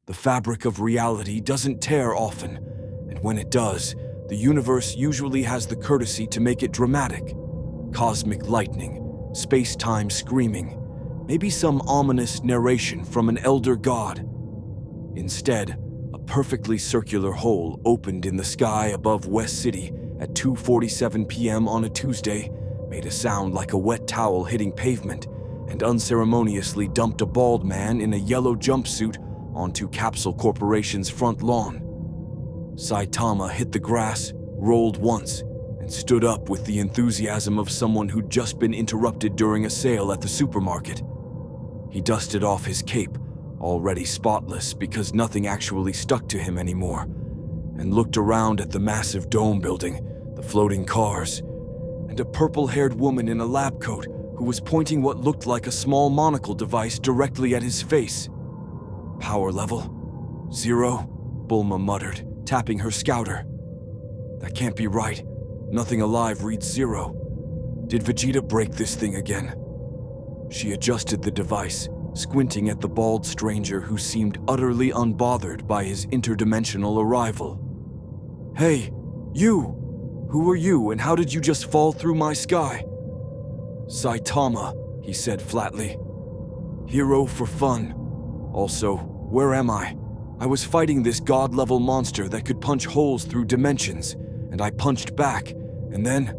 The fabric of reality doesn't tear often, and when it does, the universe usually has the courtesy to make it dramatic. Cosmic lightning, space-time screaming, maybe some ominous narration from an elder god. Instead, a perfectly circular hole opened in the sky above West City at 2:47 p.m. on a Tuesday, made a sound like a wet towel hitting pavement, and unceremoniously dumped a bald man in a yellow jumpsuit onto Capsule Corporation's front lawn. Saitama hit the grass, rolled once, and stood up with the enthusiasm of someone who'd just been interrupted during a sale at the supermarket. He dusted off his cape, already spotless because nothing actually stuck to him anymore, and looked around at the massive dome building, the floating cars, and a purple-haired woman in a lab coat who was pointing what looked like a small monocle device directly at his face. Power level? 0, Bulma muttered, tapping her scouter. That can't be right. Nothing alive reads 0. Did Vegeta break this thing again? She adjusted the device, squinting at the bald stranger who seemed utterly unbothered by his interdimensional arrival. Hey, you! Who are you and how did you just fall through my sky? Saitama, he said flatly. Hero for fun. Also, where am I? I was fighting this god-level monster that could punch holes through dimensions, and I punched back, and then...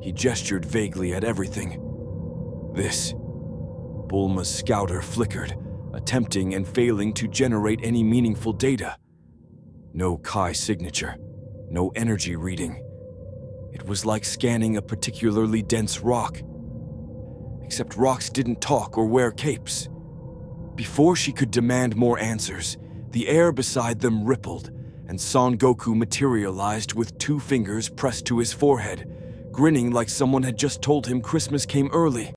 He gestured vaguely at everything. This. Bulma's scouter flickered, attempting and failing to generate any meaningful data. No Kai signature, no energy reading. It was like scanning a particularly dense rock. Except rocks didn't talk or wear capes. Before she could demand more answers, the air beside them rippled, and Son Goku materialized with 2 fingers pressed to his forehead, grinning like someone had just told him Christmas came early.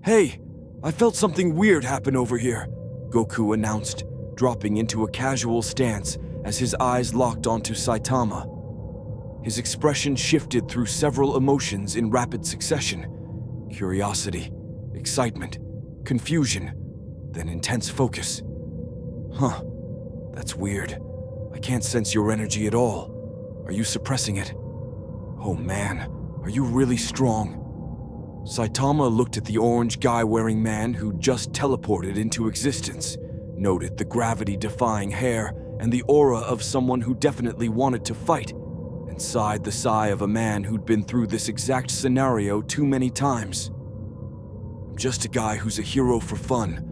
Hey, I felt something weird happen over here, Goku announced, dropping into a casual stance as his eyes locked onto Saitama. His expression shifted through several emotions in rapid succession: curiosity, excitement, confusion, then intense focus. Huh, that's weird. I can't sense your energy at all. Are you suppressing it? Oh man, are you really strong? Saitama looked at the orange guy-wearing man who just teleported into existence, noted the gravity-defying hair and the aura of someone who definitely wanted to fight, and sighed the sigh of a man who'd been through this exact scenario too many times. I'm just a guy who's a hero for fun.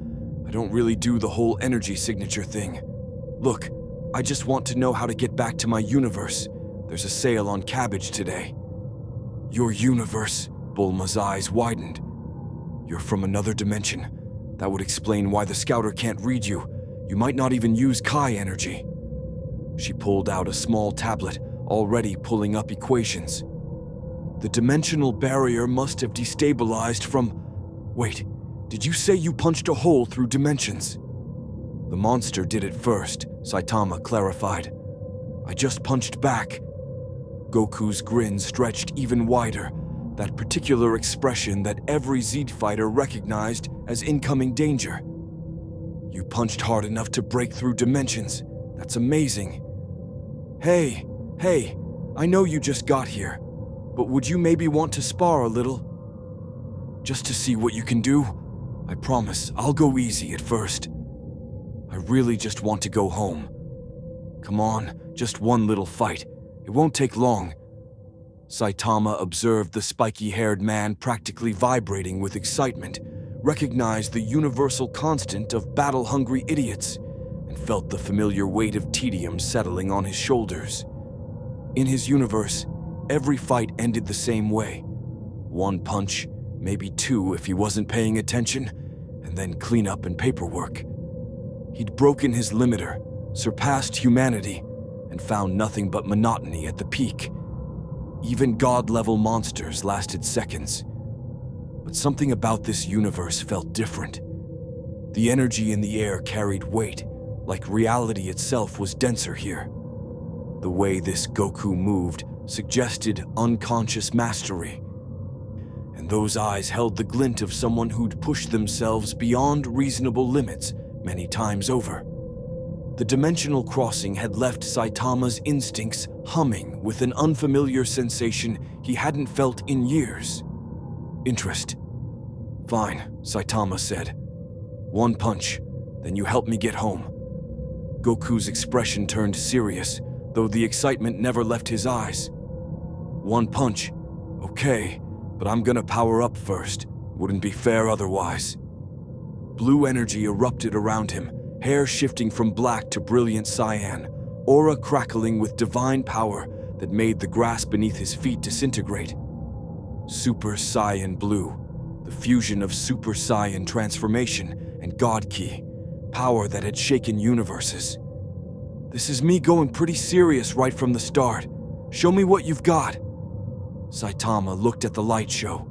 I don't really do the whole energy signature thing. Look, I just want to know how to get back to my universe. There's a sale on cabbage today. Your universe? Bulma's eyes widened. You're from another dimension. That would explain why the scouter can't read you. You might not even use Kai energy. She pulled out a small tablet, already pulling up equations. The dimensional barrier must have destabilized from... Wait, did you say you punched a hole through dimensions? The monster did it first, Saitama clarified. I just punched back. Goku's grin stretched even wider, that particular expression that every Z fighter recognized as incoming danger. You punched hard enough to break through dimensions. That's amazing. Hey, I know you just got here, but would you maybe want to spar a little? Just to see what you can do? I promise I'll go easy at first. I really just want to go home. Come on, just one little fight. It won't take long. Saitama observed the spiky-haired man practically vibrating with excitement, recognized the universal constant of battle-hungry idiots, and felt the familiar weight of tedium settling on his shoulders. In his universe, every fight ended the same way. 1 punch, maybe 2 if he wasn't paying attention, and then cleanup and paperwork. He'd broken his limiter, surpassed humanity, and found nothing but monotony at the peak. Even god-level monsters lasted seconds. But something about this universe felt different. The energy in the air carried weight, like reality itself was denser here. The way this Goku moved suggested unconscious mastery. And those eyes held the glint of someone who'd pushed themselves beyond reasonable limits many times over. The dimensional crossing had left Saitama's instincts humming with an unfamiliar sensation he hadn't felt in years. Interest. Fine, Saitama said. One punch, then you help me get home. Goku's expression turned serious, though the excitement never left his eyes. One punch. Okay, but I'm gonna power up first. Wouldn't be fair otherwise. Blue energy erupted around him, hair shifting from black to brilliant cyan, aura crackling with divine power that made the grass beneath his feet disintegrate. Super Saiyan Blue, the fusion of Super Saiyan transformation and God Ki, power that had shaken universes. This is me going pretty serious right from the start. Show me what you've got. Saitama looked at the light show.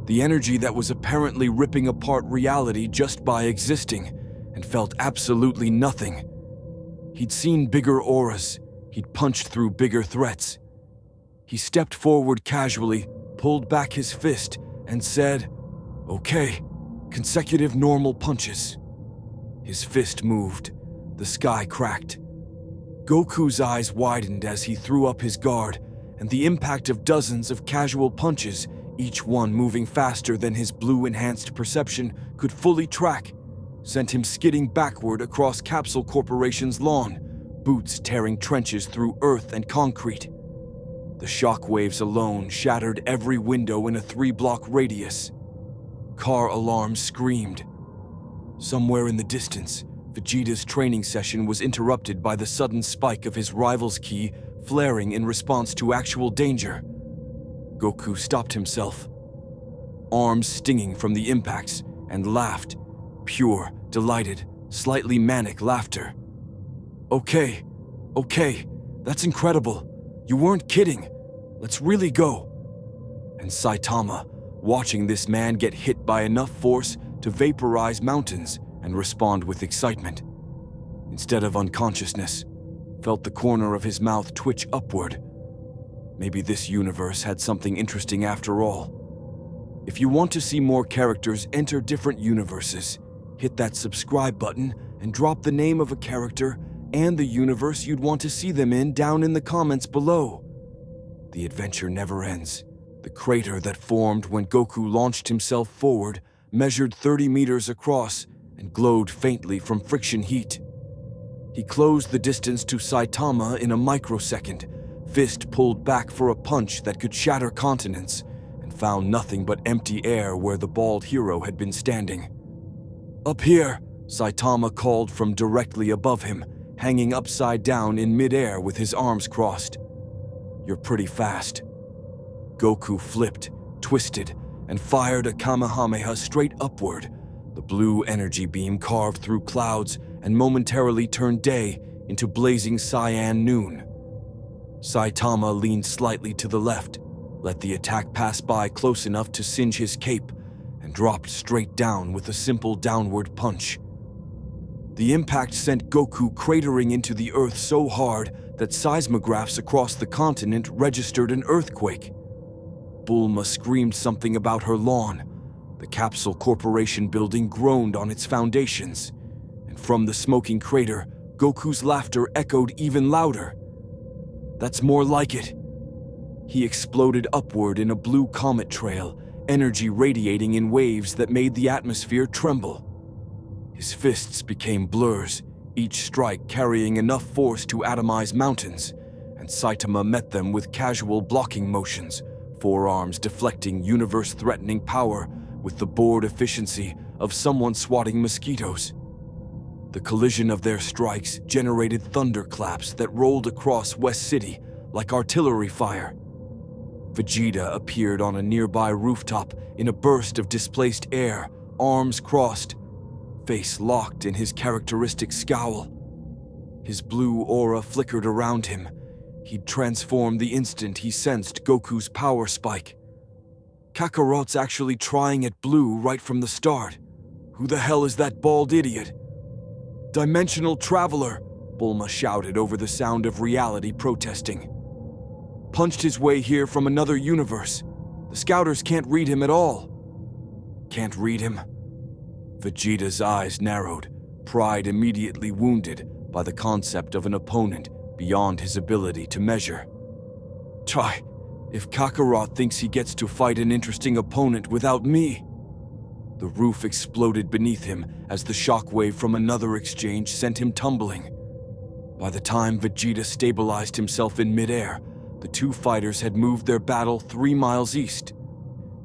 The energy that was apparently ripping apart reality just by existing, and felt absolutely nothing. He'd seen bigger auras, he'd punched through bigger threats. He stepped forward casually, pulled back his fist, and said, "Okay, consecutive normal punches." His fist moved, the sky cracked. Goku's eyes widened as he threw up his guard, and the impact of dozens of casual punches, each one moving faster than his blue-enhanced perception could fully track, sent him skidding backward across Capsule Corporation's lawn, boots tearing trenches through earth and concrete. The shockwaves alone shattered every window in a 3-block radius. Car alarms screamed. Somewhere in the distance, Vegeta's training session was interrupted by the sudden spike of his rival's ki flaring in response to actual danger. Goku stopped himself, arms stinging from the impacts, and laughed. Pure, delighted, slightly manic laughter. Okay, that's incredible. You weren't kidding. Let's really go." And Saitama, watching this man get hit by enough force to vaporize mountains and respond with excitement, instead of unconsciousness, felt the corner of his mouth twitch upward. Maybe this universe had something interesting after all. If you want to see more characters enter different universes, hit that subscribe button and drop the name of a character and the universe you'd want to see them in down in the comments below. The adventure never ends. The crater that formed when Goku launched himself forward measured 30 meters across and glowed faintly from friction heat. He closed the distance to Saitama in a microsecond, fist pulled back for a punch that could shatter continents, and found nothing but empty air where the bald hero had been standing. "Up here," Saitama called from directly above him, hanging upside down in midair with his arms crossed. "You're pretty fast." Goku flipped, twisted, and fired a Kamehameha straight upward. The blue energy beam carved through clouds and momentarily turned day into blazing cyan noon. Saitama leaned slightly to the left, let the attack pass by close enough to singe his cape, and dropped straight down with a simple downward punch. The impact sent Goku cratering into the earth so hard that seismographs across the continent registered an earthquake. Bulma screamed something about her lawn. The Capsule Corporation building groaned on its foundations, and from the smoking crater, Goku's laughter echoed even louder. "That's more like it." He exploded upward in a blue comet trail, energy radiating in waves that made the atmosphere tremble. His fists became blurs, each strike carrying enough force to atomize mountains, and Saitama met them with casual blocking motions, forearms deflecting universe-threatening power with the bored efficiency of someone swatting mosquitoes. The collision of their strikes generated thunderclaps that rolled across West City like artillery fire. Vegeta appeared on a nearby rooftop in a burst of displaced air, arms crossed, face locked in his characteristic scowl. His blue aura flickered around him. He'd transformed the instant he sensed Goku's power spike. Kakarot's actually trying at blue right from the start. Who the hell is that bald idiot? "Dimensional traveler," Bulma shouted over the sound of reality protesting. "Punched his way here from another universe. The scouters can't read him at all." "Can't read him?" Vegeta's eyes narrowed, pride immediately wounded, by the concept of an opponent beyond his ability to measure. Try, if Kakarot thinks he gets to fight an interesting opponent without me. The roof exploded beneath him as the shockwave from another exchange sent him tumbling. By the time Vegeta stabilized himself in midair, the two fighters had moved their battle 3 miles east,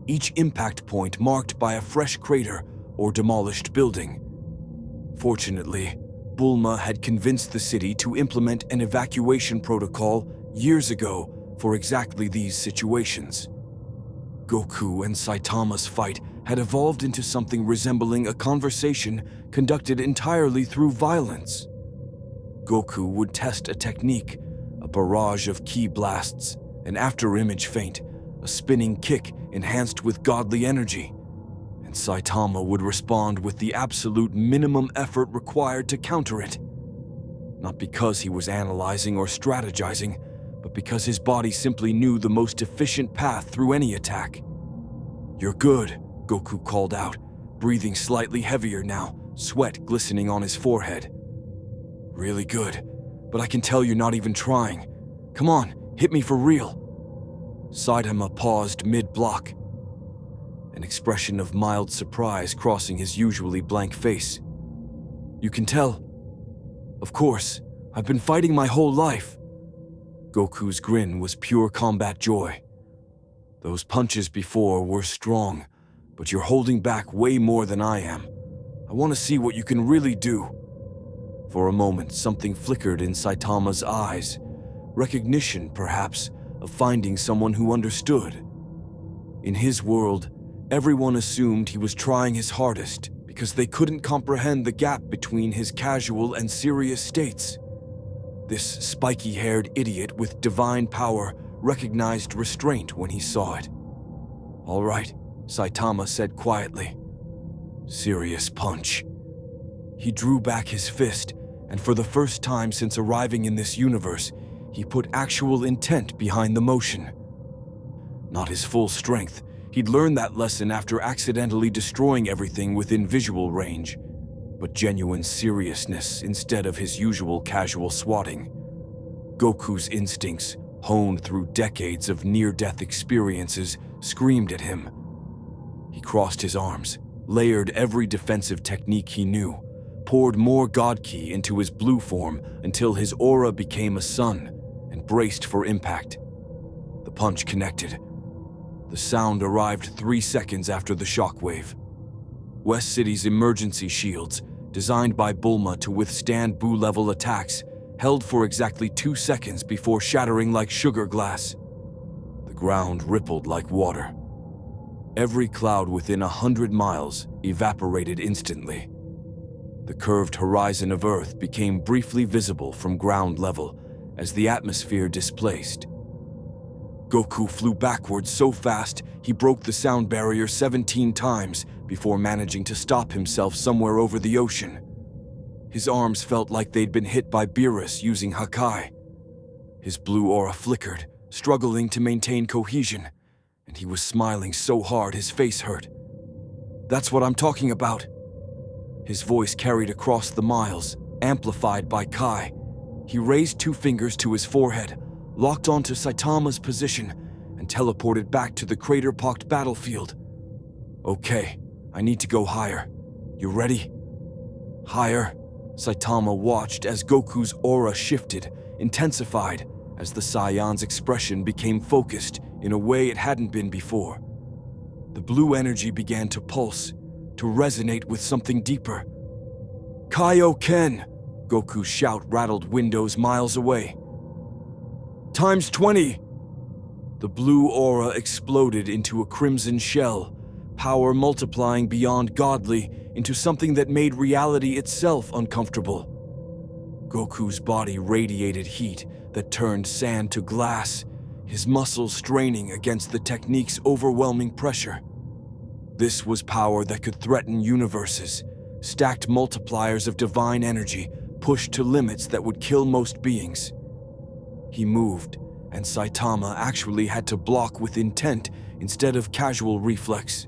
each impact point marked by a fresh crater or demolished building. Fortunately, Bulma had convinced the city to implement an evacuation protocol years ago for exactly these situations. Goku and Saitama's fight had evolved into something resembling a conversation conducted entirely through violence. Goku would test a technique, a barrage of ki blasts, an after-image feint, a spinning kick enhanced with godly energy, and Saitama would respond with the absolute minimum effort required to counter it. Not because he was analyzing or strategizing, but because his body simply knew the most efficient path through any attack. "You're good," Goku called out, breathing slightly heavier now, sweat glistening on his forehead. "Really good, but I can tell you're not even trying. Come on, hit me for real." Saitama paused mid-block, an expression of mild surprise crossing his usually blank face. "You can tell? Of course, I've been fighting my whole life." Goku's grin was pure combat joy. "Those punches before were strong, but you're holding back way more than I am. I want to see what you can really do." For a moment, something flickered in Saitama's eyes. Recognition, perhaps, of finding someone who understood. In his world, everyone assumed he was trying his hardest because they couldn't comprehend the gap between his casual and serious states. This spiky-haired idiot with divine power recognized restraint when he saw it. "All right," Saitama said quietly. "Serious punch." He drew back his fist, and for the first time since arriving in this universe, he put actual intent behind the motion. Not his full strength. He'd learned that lesson after accidentally destroying everything within visual range, but genuine seriousness instead of his usual casual swatting. Goku's instincts, honed through decades of near-death experiences, screamed at him. He crossed his arms, layered every defensive technique he knew, poured more God Ki into his blue form until his aura became a sun, and braced for impact. The punch connected. The sound arrived 3 seconds after the shockwave. West City's emergency shields, designed by Bulma to withstand Buu-level attacks, held for exactly 2 seconds before shattering like sugar glass. The ground rippled like water. Every cloud within 100 miles evaporated instantly. The curved horizon of Earth became briefly visible from ground level as the atmosphere displaced. Goku flew backwards so fast he broke the sound barrier 17 times before managing to stop himself somewhere over the ocean. His arms felt like they'd been hit by Beerus using Hakai. His blue aura flickered, struggling to maintain cohesion, and he was smiling so hard his face hurt. "That's what I'm talking about." His voice carried across the miles, amplified by Kai. He raised 2 fingers to his forehead, locked onto Saitama's position, and teleported back to the crater-pocked battlefield. "Okay, I need to go higher. You ready?" "Higher?" Saitama watched as Goku's aura shifted, intensified, as the Saiyan's expression became focused in a way it hadn't been before. The blue energy began to pulse, to resonate with something deeper. "Kaioken!" Goku's shout rattled windows miles away. "Times 20! The blue aura exploded into a crimson shell, power multiplying beyond godly into something that made reality itself uncomfortable. Goku's body radiated heat that turned sand to glass, his muscles straining against the technique's overwhelming pressure. This was power that could threaten universes, stacked multipliers of divine energy pushed to limits that would kill most beings. He moved, and Saitama actually had to block with intent instead of casual reflex.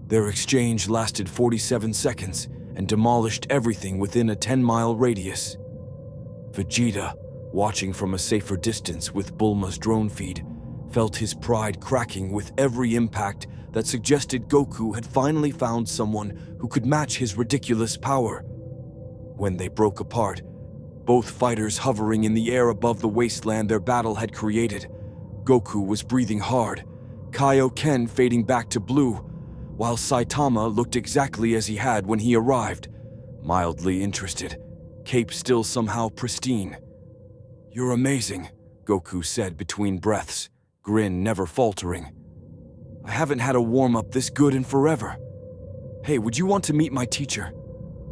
Their exchange lasted 47 seconds and demolished everything within a 10-mile radius. Vegeta, watching from a safer distance with Bulma's drone feed, felt his pride cracking with every impact that suggested Goku had finally found someone who could match his ridiculous power. When they broke apart, both fighters hovering in the air above the wasteland their battle had created, Goku was breathing hard, Kaioken fading back to blue, while Saitama looked exactly as he had when he arrived, mildly interested, cape still somehow pristine. "You're amazing," Goku said between breaths, grin never faltering. "I haven't had a warm-up this good in forever. Hey, would you want to meet my teacher?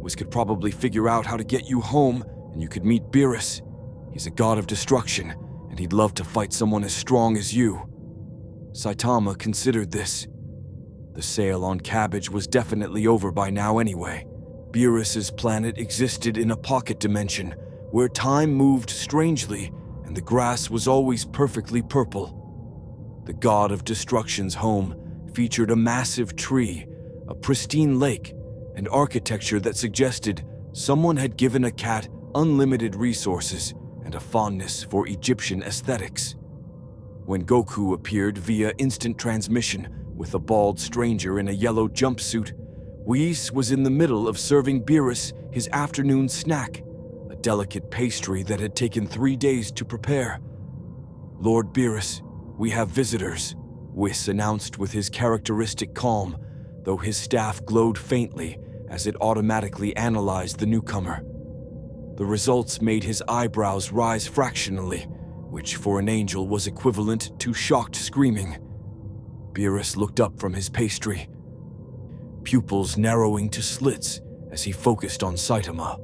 Whis could probably figure out how to get you home, and you could meet Beerus. He's a god of destruction, and he'd love to fight someone as strong as you." Saitama considered this. The sale on cabbage was definitely over by now anyway. Beerus's planet existed in a pocket dimension, where time moved strangely, and the grass was always perfectly purple. The god of destruction's home featured a massive tree, a pristine lake, and architecture that suggested someone had given a cat unlimited resources and a fondness for Egyptian aesthetics. When Goku appeared via instant transmission with a bald stranger in a yellow jumpsuit, Whis was in the middle of serving Beerus his afternoon snack, a delicate pastry that had taken 3 days to prepare. "Lord Beerus, we have visitors," Whis announced with his characteristic calm, though his staff glowed faintly as it automatically analyzed the newcomer. The results made his eyebrows rise fractionally, which for an angel was equivalent to shocked screaming. Beerus looked up from his pastry, pupils narrowing to slits as he focused on Saitama.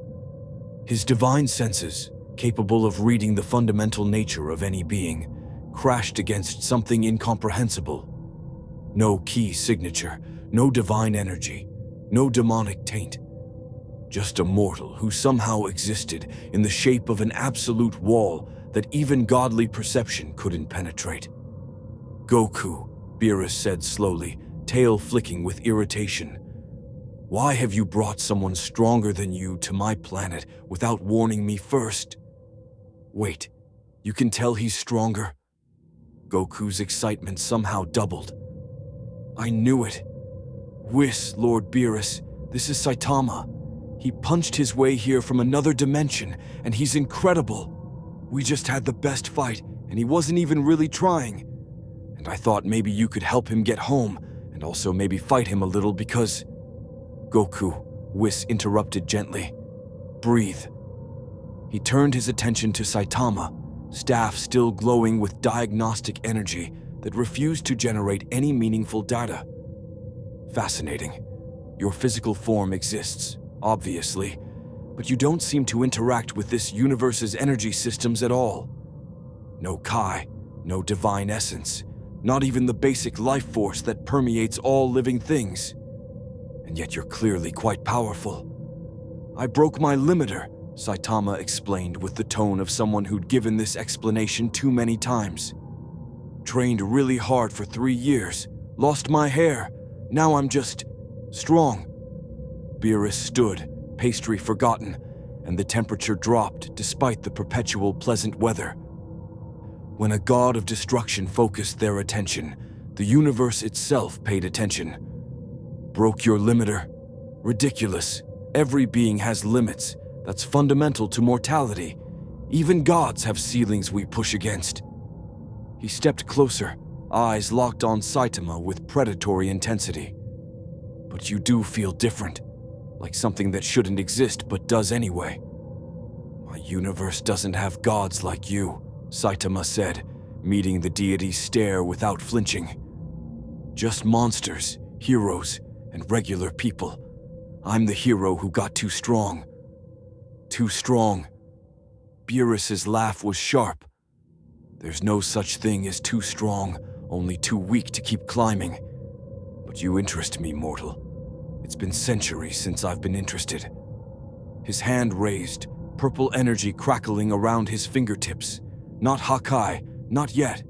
His divine senses, capable of reading the fundamental nature of any being, crashed against something incomprehensible. No key signature, no divine energy, no demonic taint. Just a mortal who somehow existed in the shape of an absolute wall that even godly perception couldn't penetrate. "Goku," Beerus said slowly, tail flicking with irritation. "Why have you brought someone stronger than you to my planet without warning me first?" "Wait, you can tell he's stronger?" Goku's excitement somehow doubled. "I knew it. Whis, Lord Beerus, this is Saitama. He punched his way here from another dimension, and he's incredible. We just had the best fight, and he wasn't even really trying. And I thought maybe you could help him get home, and also maybe fight him a little because—" "Goku," Whis interrupted gently. "Breathe." He turned his attention to Saitama, staff still glowing with diagnostic energy that refused to generate any meaningful data. "Fascinating. Your physical form exists, obviously, but you don't seem to interact with this universe's energy systems at all. No Kai, no divine essence, not even the basic life force that permeates all living things. And yet you're clearly quite powerful." "I broke my limiter," Saitama explained with the tone of someone who'd given this explanation too many times. "Trained really hard for 3 years, lost my hair, now I'm just strong." Beerus stood, pastry forgotten, and the temperature dropped despite the perpetual pleasant weather. When a god of destruction focused their attention, the universe itself paid attention. "Broke your limiter? Ridiculous. Every being has limits. That's fundamental to mortality. Even gods have ceilings we push against." He stepped closer, eyes locked on Saitama with predatory intensity. "But you do feel different, like something that shouldn't exist but does anyway." "My universe doesn't have gods like you," Saitama said, meeting the deity's stare without flinching. "Just monsters, heroes, and regular people. I'm the hero who got too strong." "Too strong?" Beerus's laugh was sharp. "There's no such thing as too strong, only too weak to keep climbing. But you interest me, mortal. It's been centuries since I've been interested." His hand raised, purple energy crackling around his fingertips. Not Hakai, not yet,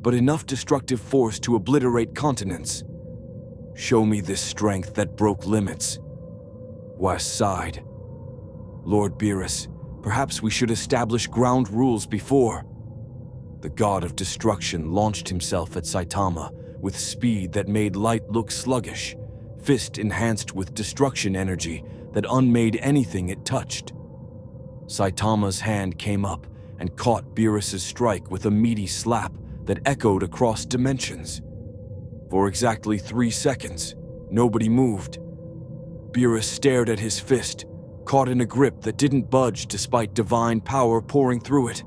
but enough destructive force to obliterate continents. "Show me this strength that broke limits." Whis sighed. "Lord Beerus, Perhaps we should establish ground rules before. The god of destruction launched himself at Saitama with speed that made light look sluggish, fist enhanced with destruction energy that unmade anything it touched. Saitama's hand came up and caught Beerus's strike with a meaty slap that echoed across dimensions. For exactly 3 seconds, nobody moved. Beerus stared at his fist, caught in a grip that didn't budge despite divine power pouring through it.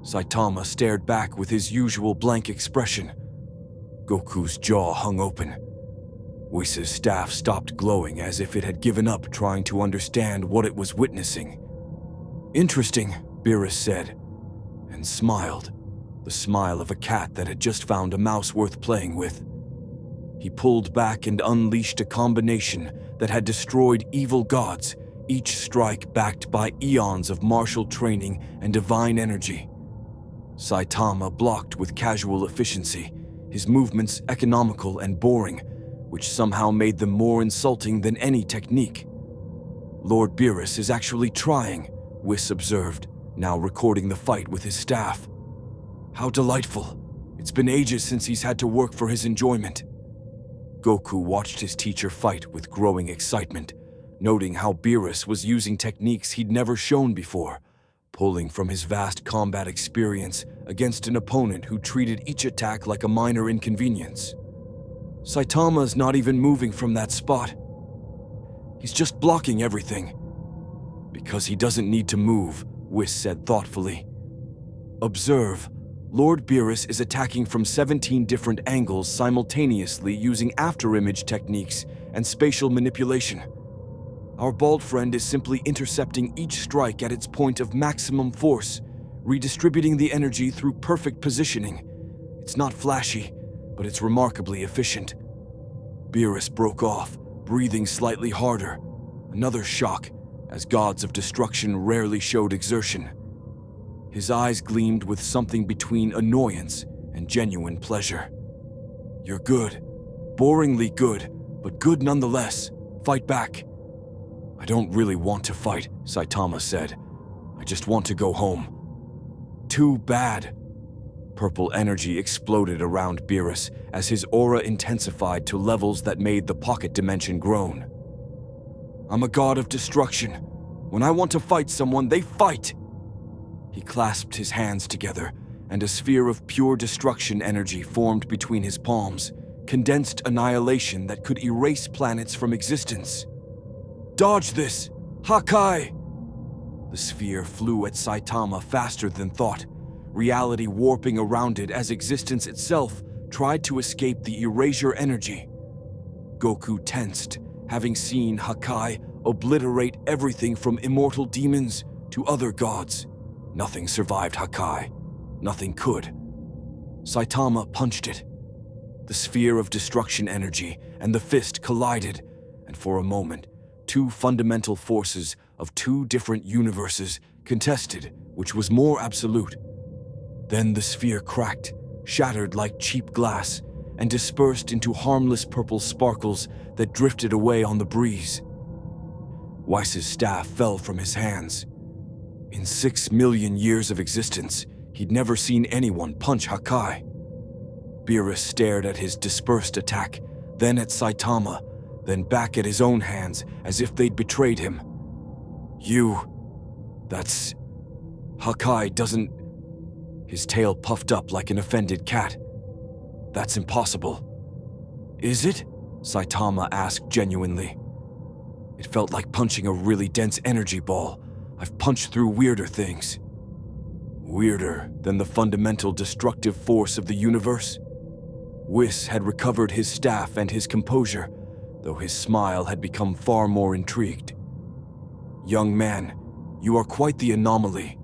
Saitama stared back with his usual blank expression. Goku's jaw hung open. Whis' staff stopped glowing as if it had given up trying to understand what it was witnessing. "Interesting," Beerus said, and smiled, the smile of a cat that had just found a mouse worth playing with. He pulled back and unleashed a combination that had destroyed evil gods, each strike backed by eons of martial training and divine energy. Saitama blocked with casual efficiency, his movements economical and boring, which somehow made them more insulting than any technique. "Lord Beerus is actually trying," Whis observed, now recording the fight with his staff. "How delightful. It's been ages since he's had to work for his enjoyment." Goku watched his teacher fight with growing excitement, noting how Beerus was using techniques he'd never shown before, pulling from his vast combat experience against an opponent who treated each attack like a minor inconvenience. "Saitama's not even moving from that spot. He's just blocking everything." "Because he doesn't need to move," Whis said thoughtfully. "Observe. Lord Beerus is attacking from 17 different angles simultaneously using afterimage techniques and spatial manipulation. Our bald friend is simply intercepting each strike at its point of maximum force, redistributing the energy through perfect positioning. It's not flashy, but it's remarkably efficient." Beerus broke off, breathing slightly harder. Another shock, as gods of destruction rarely showed exertion. His eyes gleamed with something between annoyance and genuine pleasure. "You're good. Boringly good, but good nonetheless. Fight back." "I don't really want to fight," Saitama said. "I just want to go home." "Too bad." Purple energy exploded around Beerus as his aura intensified to levels that made the pocket dimension groan. "I'm a god of destruction. When I want to fight someone, they fight." He clasped his hands together, and a sphere of pure destruction energy formed between his palms, condensed annihilation that could erase planets from existence. "Dodge this! Hakai!" The sphere flew at Saitama faster than thought, reality warping around it as existence itself tried to escape the erasure energy. Goku tensed, having seen Hakai obliterate everything from immortal demons to other gods. Nothing survived Hakai. Nothing could. Saitama punched it. The sphere of destruction energy and the fist collided, and for a moment, two fundamental forces of two different universes contested which was more absolute. Then the sphere cracked, shattered like cheap glass, and dispersed into harmless purple sparkles that drifted away on the breeze. Whis' staff fell from his hands. In 6 million years of existence, he'd never seen anyone punch Hakai. Beerus stared at his dispersed attack, then at Saitama, then back at his own hands as if they'd betrayed him. That's... Hakai doesn't... His tail puffed up like an offended cat. "That's impossible." "Is it?" Saitama asked genuinely. "It felt like punching a really dense energy ball. I've punched through weirder things." "Weirder than the fundamental destructive force of the universe?" Whis had recovered his staff and his composure, though his smile had become far more intrigued. "Young man, you are quite the anomaly.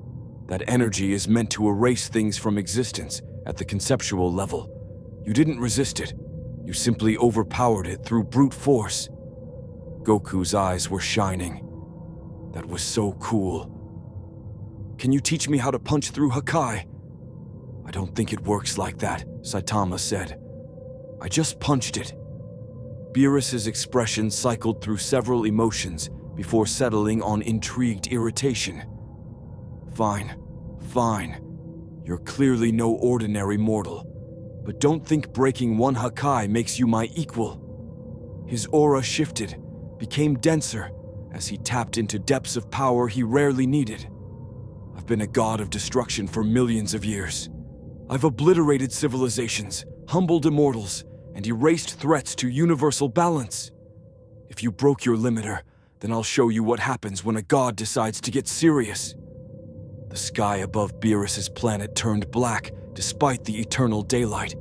That energy is meant to erase things from existence at the conceptual level. You didn't resist it. You simply overpowered it through brute force." Goku's eyes were shining. "That was so cool. Can you teach me how to punch through Hakai?" "I don't think it works like that," Saitama said. "I just punched it." Beerus' expression cycled through several emotions before settling on intrigued irritation. Fine, fine. You're clearly no ordinary mortal. But don't think breaking one Hakai makes you my equal. His aura shifted, became denser, as he tapped into depths of power he rarely needed. I've been a god of destruction for millions of years. I've obliterated civilizations, humbled immortals, and erased threats to universal balance. If you broke your limiter, then I'll show you what happens when a god decides to get serious. The sky above Beerus's planet turned black despite the eternal daylight.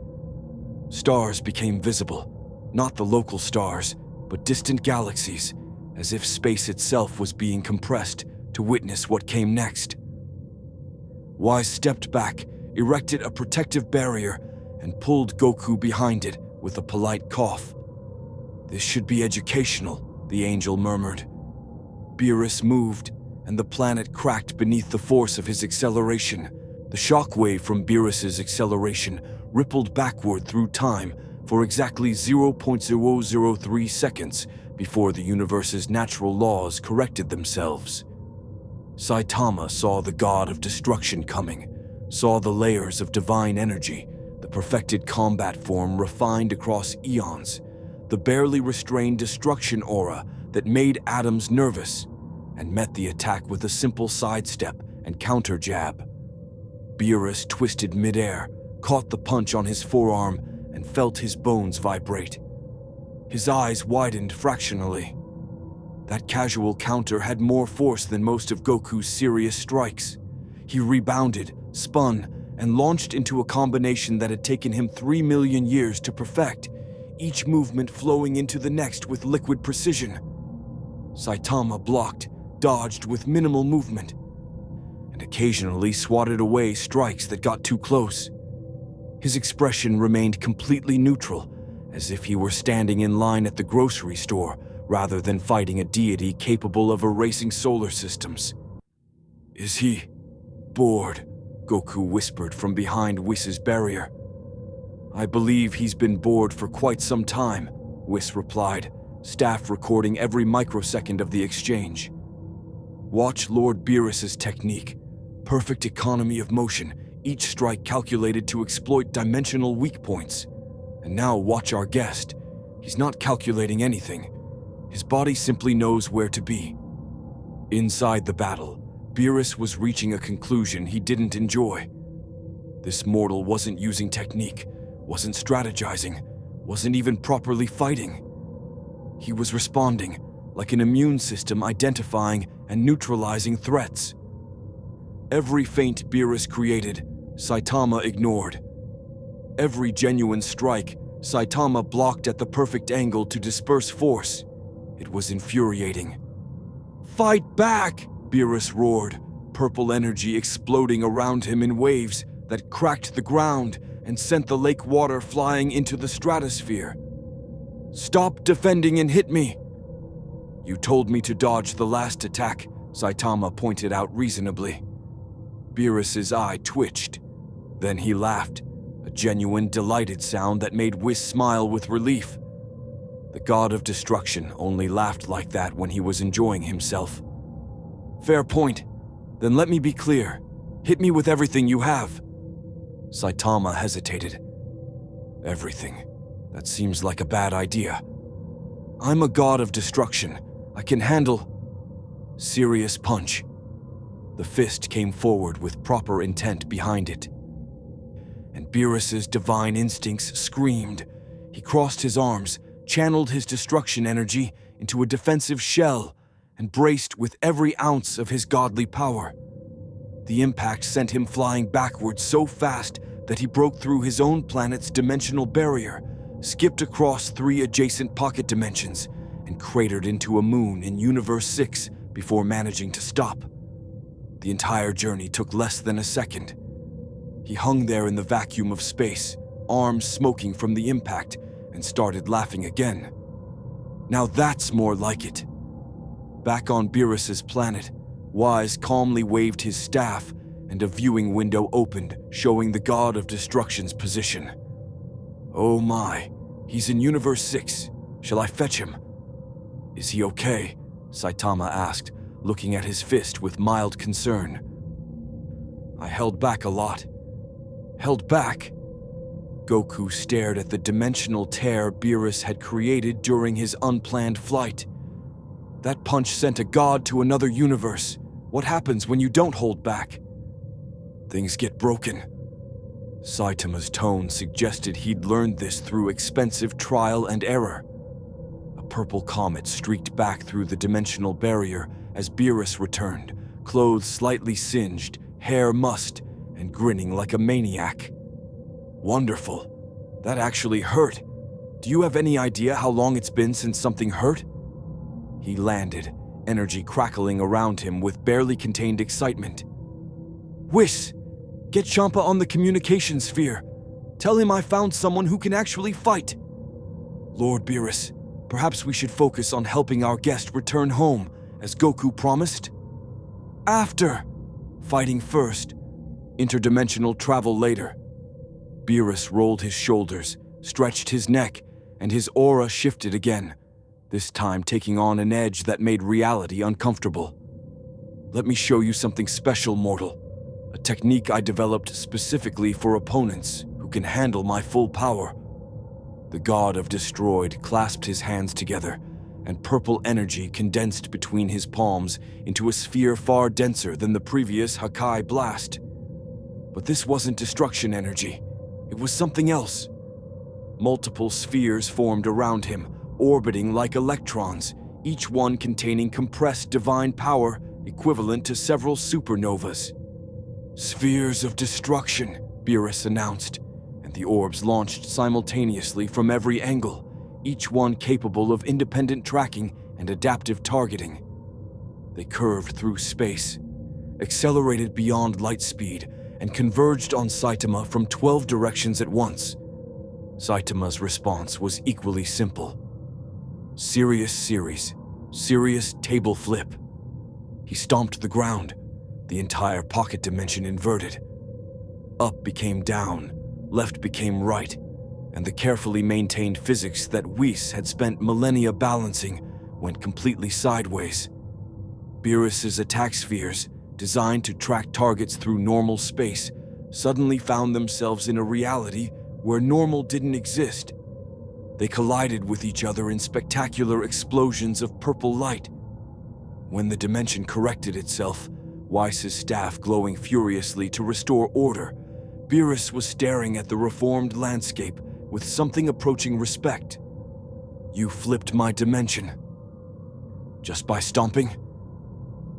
Stars became visible, not the local stars, but distant galaxies, as if space itself was being compressed to witness what came next. Wise stepped back, erected a protective barrier, and pulled Goku behind it with a polite cough. "This should be educational," the angel murmured. Beerus moved, and the planet cracked beneath the force of his acceleration. The shockwave from Beerus's acceleration rippled backward through time for exactly 0.003 seconds before the universe's natural laws corrected themselves. Saitama saw the god of destruction coming, saw the layers of divine energy, the perfected combat form refined across eons, the barely restrained destruction aura that made atoms nervous, and met the attack with a simple sidestep and counter jab. Beerus twisted midair, caught the punch on his forearm, and felt his bones vibrate. His eyes widened fractionally. That casual counter had more force than most of Goku's serious strikes. He rebounded, spun, and launched into a combination that had taken him 3 million years to perfect, each movement flowing into the next with liquid precision. Saitama blocked, dodged with minimal movement, and occasionally swatted away strikes that got too close. His expression remained completely neutral, as if he were standing in line at the grocery store rather than fighting a deity capable of erasing solar systems. "Is he bored?" Goku whispered from behind Whis' barrier. "I believe he's been bored for quite some time," Whis replied, staff recording every microsecond of the exchange. "Watch Lord Beerus's technique. Perfect economy of motion, each strike calculated to exploit dimensional weak points. And now watch our guest. He's not calculating anything. His body simply knows where to be." Inside the battle, Beerus was reaching a conclusion he didn't enjoy. This mortal wasn't using technique, wasn't strategizing, wasn't even properly fighting. He was responding, like an immune system identifying and neutralizing threats. Every feint Beerus created, Saitama ignored. Every genuine strike, Saitama blocked at the perfect angle to disperse force. It was infuriating. "Fight back!" Beerus roared, purple energy exploding around him in waves that cracked the ground and sent the lake water flying into the stratosphere. "Stop defending and hit me!" "You told me to dodge the last attack," Saitama pointed out reasonably. Beerus's eye twitched. Then he laughed, a genuine, delighted sound that made Whis smile with relief. The god of destruction only laughed like that when he was enjoying himself. "Fair point. Then let me be clear. Hit me with everything you have." Saitama hesitated. "Everything? That seems like a bad idea. I'm a god of destruction. I can handle..." Serious punch. The fist came forward with proper intent behind it. And Beerus's divine instincts screamed. He crossed his arms, channeled his destruction energy into a defensive shell, and braced with every ounce of his godly power. The impact sent him flying backwards so fast that he broke through his own planet's dimensional barrier, skipped across 3 adjacent pocket dimensions, and cratered into a moon in Universe 6 before managing to stop. The entire journey took less than a second. He hung there in the vacuum of space, arms smoking from the impact, and started laughing again. Now that's more like it. Back on Beerus's planet, Wise calmly waved his staff, and a viewing window opened, showing the god of destruction's position. "Oh my, he's in Universe 6. Shall I fetch him?" "Is he okay?" Saitama asked, looking at his fist with mild concern. I held back a lot. Held back? Goku stared at the dimensional tear Beerus had created during his unplanned flight. That punch sent a god to another universe. What happens when you don't hold back? Things get broken. Saitama's tone suggested he'd learned this through expensive trial and error. A purple comet streaked back through the dimensional barrier as Beerus returned, clothes slightly singed, hair mussed, and grinning like a maniac. Wonderful. That actually hurt. Do you have any idea how long it's been since something hurt? He landed, energy crackling around him with barely contained excitement. Whis! Get Champa on the communication sphere. Tell him I found someone who can actually fight. Lord Beerus, perhaps we should focus on helping our guest return home, as Goku promised? After! Fighting first. Interdimensional travel later. Beerus rolled his shoulders, stretched his neck, and his aura shifted again, this time taking on an edge that made reality uncomfortable. Let me show you something special, mortal. A technique I developed specifically for opponents who can handle my full power. The god of Destroyed clasped his hands together, and purple energy condensed between his palms into a sphere far denser than the previous Hakai blast. But this wasn't destruction energy. It was something else. Multiple spheres formed around him, orbiting like electrons, each one containing compressed divine power equivalent to several supernovas. Spheres of destruction, Beerus announced, and the orbs launched simultaneously from every angle, each one capable of independent tracking and adaptive targeting. They curved through space, accelerated beyond light speed, and converged on Saitama from 12 directions at once. Saitama's response was equally simple. Serious series, serious table flip. He stomped the ground, the entire pocket dimension inverted. Up became down, left became right, and the carefully maintained physics that Whis had spent millennia balancing went completely sideways. Beerus's attack spheres, designed to track targets through normal space, suddenly found themselves in a reality where normal didn't exist. They collided with each other in spectacular explosions of purple light. When the dimension corrected itself, Whis' staff glowing furiously to restore order, Beerus was staring at the reformed landscape with something approaching respect. You flipped my dimension. Just by stomping?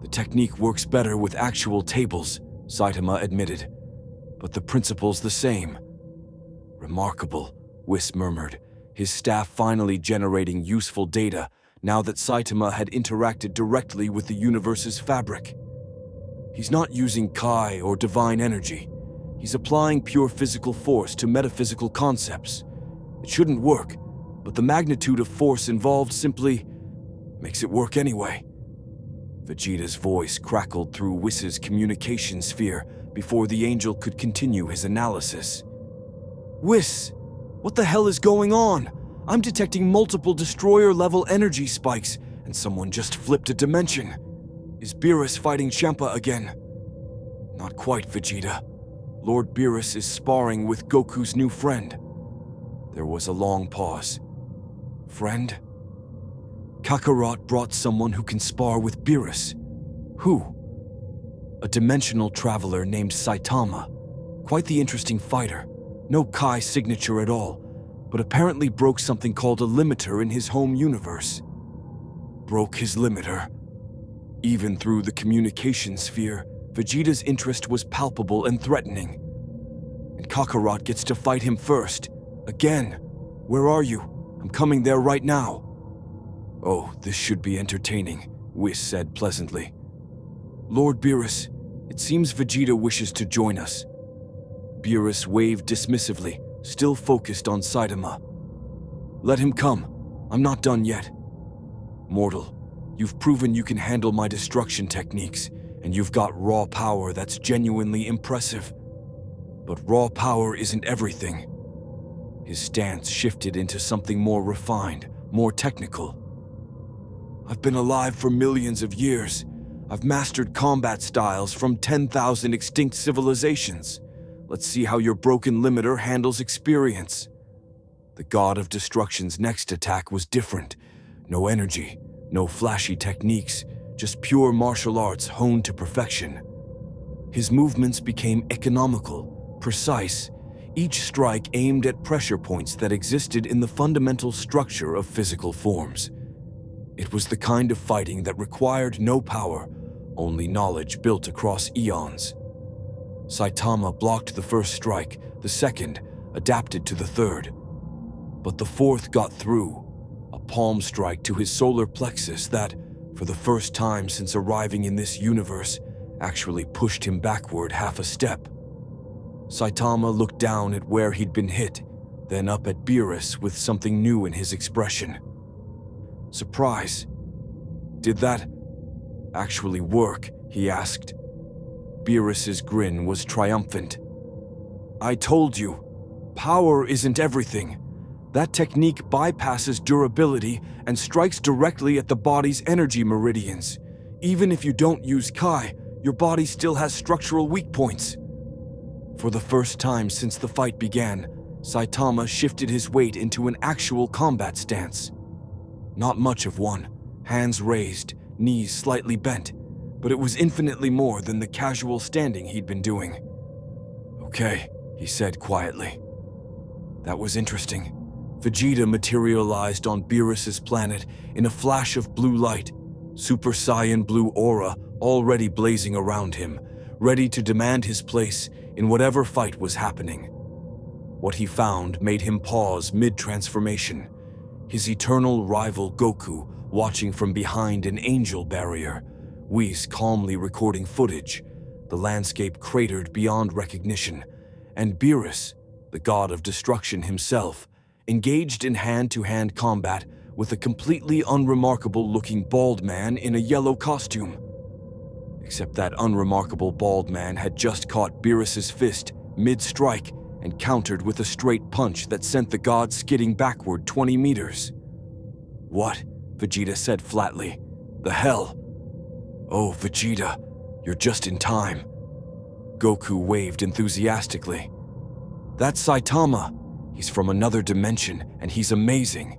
The technique works better with actual tables, Saitama admitted, but the principle's the same. Remarkable, Whis murmured, his staff finally generating useful data now that Saitama had interacted directly with the universe's fabric. He's not using Kai or divine energy. He's applying pure physical force to metaphysical concepts. It shouldn't work, but the magnitude of force involved simply makes it work anyway. Vegeta's voice crackled through Whis' communication sphere before the angel could continue his analysis. Whis, what the hell is going on? I'm detecting multiple destroyer-level energy spikes, and someone just flipped a dimension. Is Beerus fighting Champa again? Not quite, Vegeta. Lord Beerus is sparring with Goku's new friend. There was a long pause. Friend? Kakarot brought someone who can spar with Beerus. Who? A dimensional traveler named Saitama. Quite the interesting fighter. No Kai signature at all, but apparently broke something called a limiter in his home universe. Broke his limiter. Even through the communication sphere, Vegeta's interest was palpable and threatening. And Kakarot gets to fight him first. Again. Where are you? I'm coming there right now. Oh, this should be entertaining, Whis said pleasantly. Lord Beerus, it seems Vegeta wishes to join us. Beerus waved dismissively, still focused on Saitama. Let him come. I'm not done yet. Mortal, you've proven you can handle my destruction techniques, and you've got raw power that's genuinely impressive. But raw power isn't everything. His stance shifted into something more refined, more technical. I've been alive for millions of years. I've mastered combat styles from 10,000 extinct civilizations. Let's see how your broken limiter handles experience." The god of destruction's next attack was different. No energy, no flashy techniques, just pure martial arts honed to perfection. His movements became economical, precise, each strike aimed at pressure points that existed in the fundamental structure of physical forms. It was the kind of fighting that required no power, only knowledge built across eons. Saitama blocked the first strike, the second adapted to the third. But the fourth got through, a palm strike to his solar plexus that, for the first time since arriving in this universe, actually pushed him backward half a step. Saitama looked down at where he'd been hit, then up at Beerus with something new in his expression. Surprise. "Did that actually work?" he asked. Beerus's grin was triumphant. "I told you, power isn't everything. That technique bypasses durability and strikes directly at the body's energy meridians. Even if you don't use Kai, your body still has structural weak points." For the first time since the fight began, Saitama shifted his weight into an actual combat stance. Not much of one, hands raised, knees slightly bent, but it was infinitely more than the casual standing he'd been doing. "Okay," he said quietly. That was interesting. Vegeta materialized on Beerus's planet in a flash of blue light, Super Saiyan blue aura already blazing around him, ready to demand his place in whatever fight was happening. What he found made him pause mid-transformation, his eternal rival Goku watching from behind an angel barrier, Whis calmly recording footage, the landscape cratered beyond recognition, and Beerus, the god of destruction himself, engaged in hand-to-hand combat with a completely unremarkable-looking bald man in a yellow costume. Except that unremarkable bald man had just caught Beerus's fist mid-strike and countered with a straight punch that sent the god skidding backward 20 meters. "What?" Vegeta said flatly. "The hell?" "Oh, Vegeta, you're just in time." Goku waved enthusiastically. "That's Saitama. He's from another dimension, and he's amazing.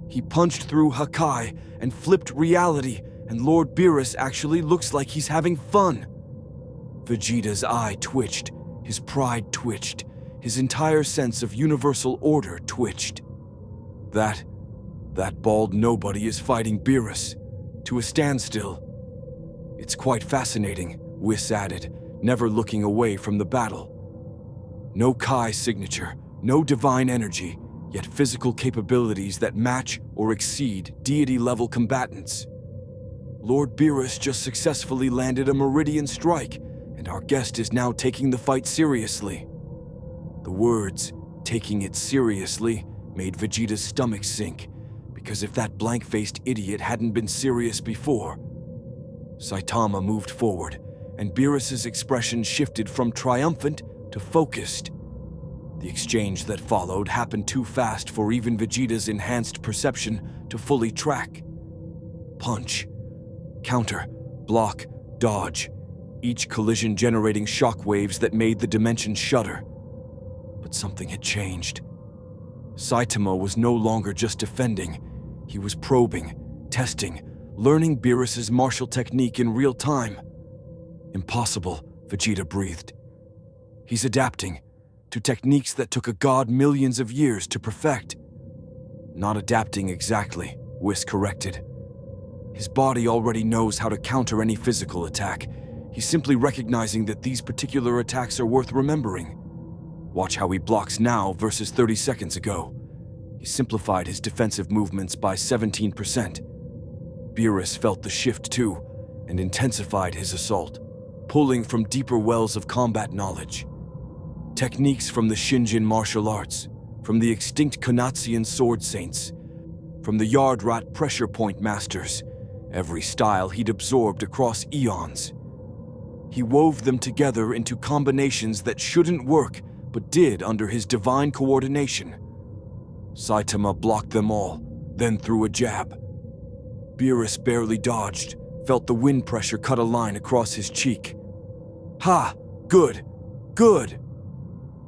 He punched through Hakai and flipped reality, and Lord Beerus actually looks like he's having fun." Vegeta's eye twitched, his pride twitched, his entire sense of universal order twitched. That bald nobody is fighting Beerus, to a standstill. "It's quite fascinating," Whis added, never looking away from the battle. No Kai signature, no divine energy, yet physical capabilities that match or exceed deity-level combatants. Lord Beerus just successfully landed a meridian strike, and our guest is now taking the fight seriously. The words, "taking it seriously," made Vegeta's stomach sink, because if that blank-faced idiot hadn't been serious before. Saitama moved forward, and Beerus's expression shifted from triumphant to focused. The exchange that followed happened too fast for even Vegeta's enhanced perception to fully track. Punch, counter, block, dodge, each collision generating shockwaves that made the dimension shudder. But something had changed. Saitama was no longer just defending. He was probing, testing, learning Beerus's martial technique in real time. "Impossible," Vegeta breathed. "He's adapting to techniques that took a god millions of years to perfect." "Not adapting exactly," Whis corrected. "His body already knows how to counter any physical attack. He's simply recognizing that these particular attacks are worth remembering. Watch how he blocks now versus 30 seconds ago. He simplified his defensive movements by 17%. Beerus felt the shift too, and intensified his assault, pulling from deeper wells of combat knowledge. Techniques from the Shinjin martial arts, from the extinct Konatsian sword saints, from the yard rat pressure point masters, every style he'd absorbed across eons. He wove them together into combinations that shouldn't work, but did under his divine coordination. Saitama blocked them all, then threw a jab. Beerus barely dodged, felt the wind pressure cut a line across his cheek. Ha! Good! Good!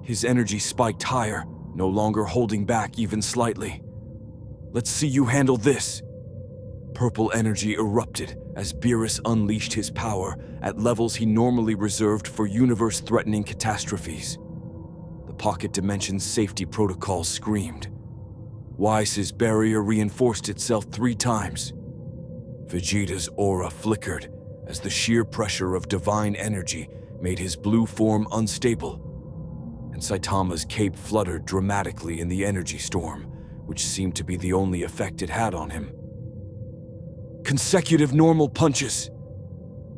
His energy spiked higher, no longer holding back even slightly. Let's see you handle this. Purple energy erupted as Beerus unleashed his power at levels he normally reserved for universe-threatening catastrophes. The pocket dimension's safety protocols screamed. Weiss's barrier reinforced itself 3 times. Vegeta's aura flickered as the sheer pressure of divine energy made his blue form unstable, and Saitama's cape fluttered dramatically in the energy storm, which seemed to be the only effect it had on him. Consecutive normal punches.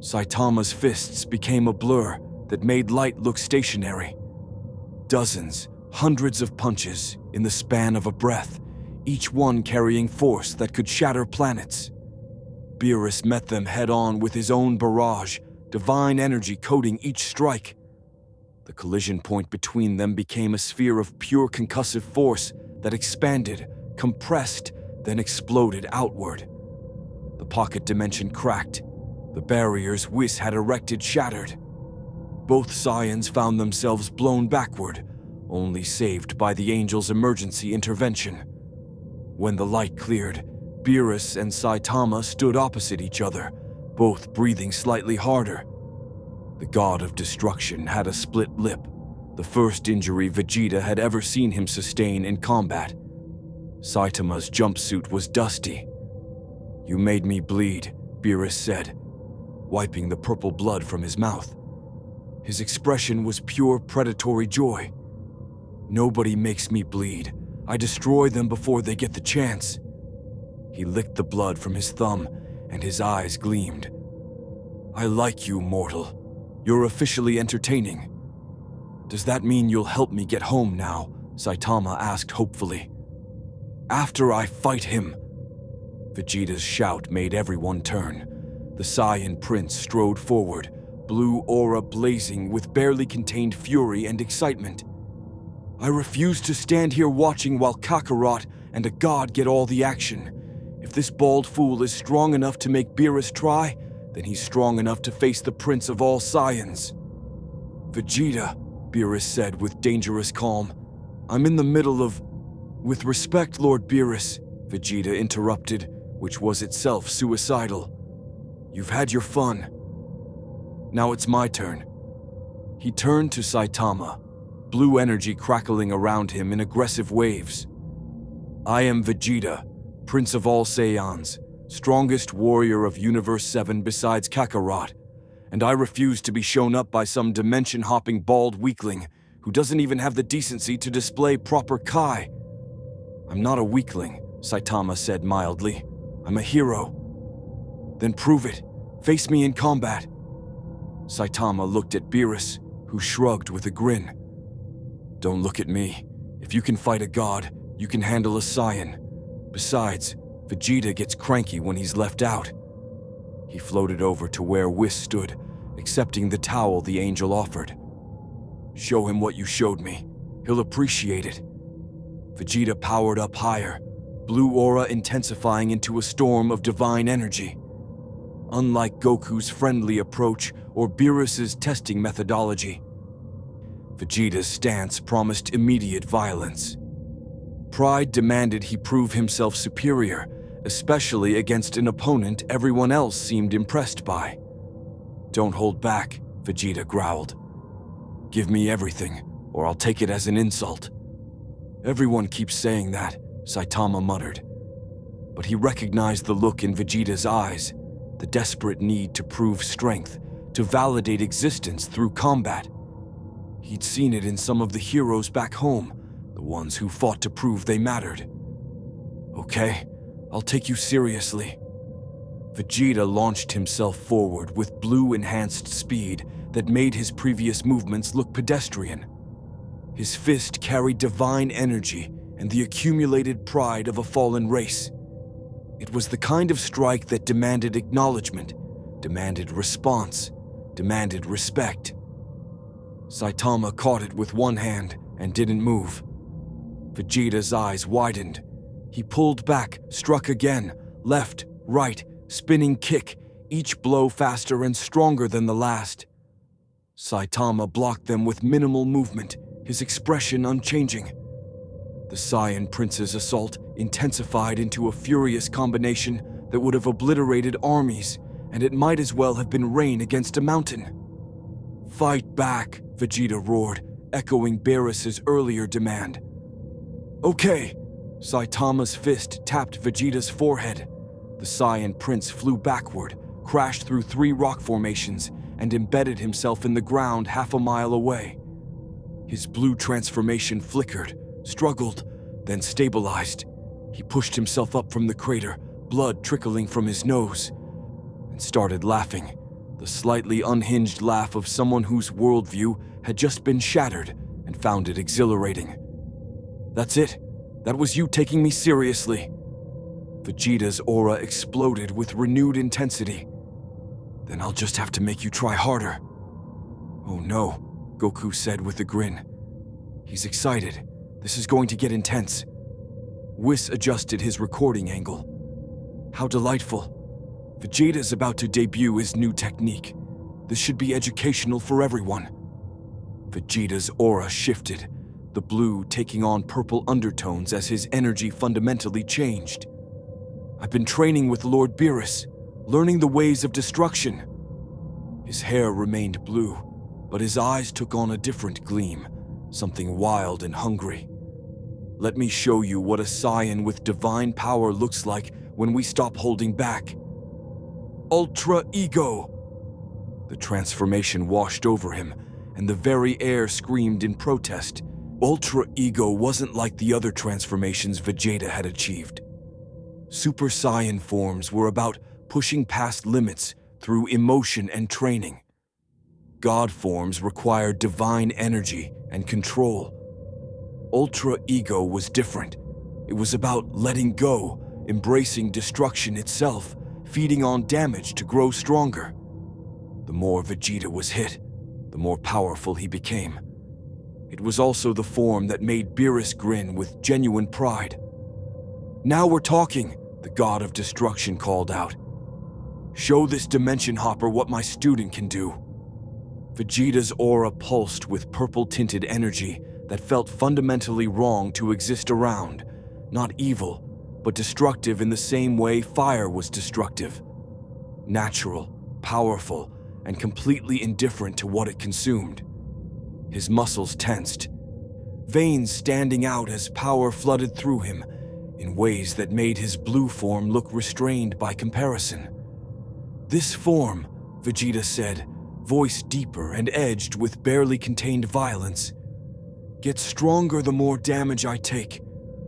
Saitama's fists became a blur that made light look stationary. Dozens, hundreds of punches in the span of a breath, each one carrying force that could shatter planets. Beerus met them head-on with his own barrage, divine energy coating each strike. The collision point between them became a sphere of pure concussive force that expanded, compressed, then exploded outward. The pocket dimension cracked. The barriers Whis had erected shattered. Both Saiyans found themselves blown backward, only saved by the Angel's emergency intervention. When the light cleared, Beerus and Saitama stood opposite each other, both breathing slightly harder. The god of destruction had a split lip, the first injury Vegeta had ever seen him sustain in combat. Saitama's jumpsuit was dusty. "You made me bleed," Beerus said, wiping the purple blood from his mouth. His expression was pure predatory joy. "Nobody makes me bleed. I destroy them before they get the chance." He licked the blood from his thumb, and his eyes gleamed. "I like you, mortal. You're officially entertaining." "Does that mean you'll help me get home now?" Saitama asked hopefully. "After I fight him." Vegeta's shout made everyone turn. The Saiyan prince strode forward, blue aura blazing with barely contained fury and excitement. "I refuse to stand here watching while Kakarot and a god get all the action. If this bald fool is strong enough to make Beerus try, then he's strong enough to face the prince of all Saiyans." "Vegeta," Beerus said with dangerous calm, "I'm in the middle of—" "With respect, Lord Beerus," Vegeta interrupted, which was itself suicidal. "You've had your fun. Now it's my turn." He turned to Saitama, blue energy crackling around him in aggressive waves. "I am Vegeta, Prince of all Saiyans, strongest warrior of Universe 7 besides Kakarot, and I refuse to be shown up by some dimension-hopping bald weakling who doesn't even have the decency to display proper Kai." "I'm not a weakling," Saitama said mildly. "I'm a hero." "Then prove it. Face me in combat." Saitama looked at Beerus, who shrugged with a grin. "Don't look at me. If you can fight a god, you can handle a Saiyan. Besides, Vegeta gets cranky when he's left out." He floated over to where Whis stood, accepting the towel the angel offered. "Show him what you showed me. He'll appreciate it." Vegeta powered up higher, blue aura intensifying into a storm of divine energy. Unlike Goku's friendly approach or Beerus's testing methodology, Vegeta's stance promised immediate violence. Pride demanded he prove himself superior, especially against an opponent everyone else seemed impressed by. "Don't hold back," Vegeta growled. "Give me everything, or I'll take it as an insult." "Everyone keeps saying that," Saitama muttered. But he recognized the look in Vegeta's eyes, the desperate need to prove strength, to validate existence through combat. He'd seen it in some of the heroes back home, the ones who fought to prove they mattered. "Okay, I'll take you seriously." Vegeta launched himself forward with blue-enhanced speed that made his previous movements look pedestrian. His fist carried divine energy and the accumulated pride of a fallen race. It was the kind of strike that demanded acknowledgement, demanded response, demanded respect. Saitama caught it with one hand and didn't move. Vegeta's eyes widened. He pulled back, struck again, left, right, spinning kick, each blow faster and stronger than the last. Saitama blocked them with minimal movement, his expression unchanging. The Saiyan Prince's assault intensified into a furious combination that would have obliterated armies, and it might as well have been rain against a mountain. "Fight back," Vegeta roared, echoing Beerus's earlier demand. "Okay." Saitama's fist tapped Vegeta's forehead. The Saiyan Prince flew backward, crashed through 3 rock formations, and embedded himself in the ground half a mile away. His blue transformation flickered, struggled, then stabilized. He pushed himself up from the crater, blood trickling from his nose, and started laughing, the slightly unhinged laugh of someone whose worldview had just been shattered and found it exhilarating. "That's it. That was you taking me seriously." Vegeta's aura exploded with renewed intensity. "Then I'll just have to make you try harder." "Oh no," Goku said with a grin. He's excited. This is going to get intense. Whis adjusted his recording angle. "How delightful. Vegeta's about to debut his new technique. This should be educational for everyone." Vegeta's aura shifted, the blue taking on purple undertones as his energy fundamentally changed. "I've been training with Lord Beerus, learning the ways of destruction." His hair remained blue, but his eyes took on a different gleam, something wild and hungry. "Let me show you what a Saiyan with divine power looks like when we stop holding back. Ultra Ego!" The transformation washed over him, and the very air screamed in protest. Ultra Ego wasn't like the other transformations Vegeta had achieved. Super Saiyan forms were about pushing past limits through emotion and training. God forms required divine energy and control. Ultra Ego was different. It was about letting go, embracing destruction itself, feeding on damage to grow stronger. The more Vegeta was hit, the more powerful he became. It was also the form that made Beerus grin with genuine pride. "Now we're talking," the god of destruction called out. "Show this dimension hopper what my student can do." Vegeta's aura pulsed with purple-tinted energy that felt fundamentally wrong to exist around, not evil, but destructive in the same way fire was destructive. Natural, powerful, and completely indifferent to what it consumed. His muscles tensed, veins standing out as power flooded through him in ways that made his blue form look restrained by comparison. "This form," Vegeta said, voice deeper and edged with barely contained violence, "gets stronger the more damage I take.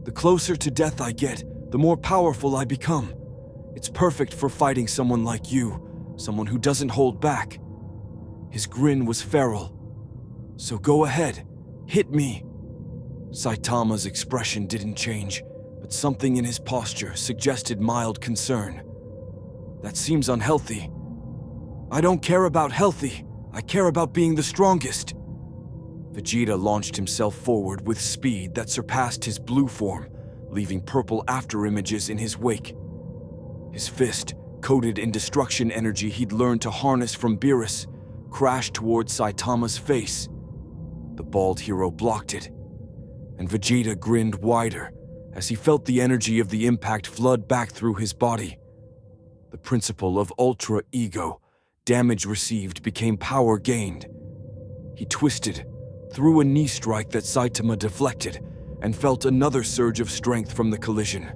The closer to death I get, the more powerful I become. It's perfect for fighting someone like you, someone who doesn't hold back." His grin was feral. "So go ahead, hit me." Saitama's expression didn't change, but something in his posture suggested mild concern. "That seems unhealthy." "I don't care about healthy. I care about being the strongest." Vegeta launched himself forward with speed that surpassed his blue form, leaving purple afterimages in his wake. His fist, coated in destruction energy he'd learned to harness from Beerus, crashed towards Saitama's face. The bald hero blocked it, and Vegeta grinned wider as he felt the energy of the impact flood back through his body. The principle of Ultra Ego, damage received became power gained. He twisted, threw a knee strike that Saitama deflected, and felt another surge of strength from the collision.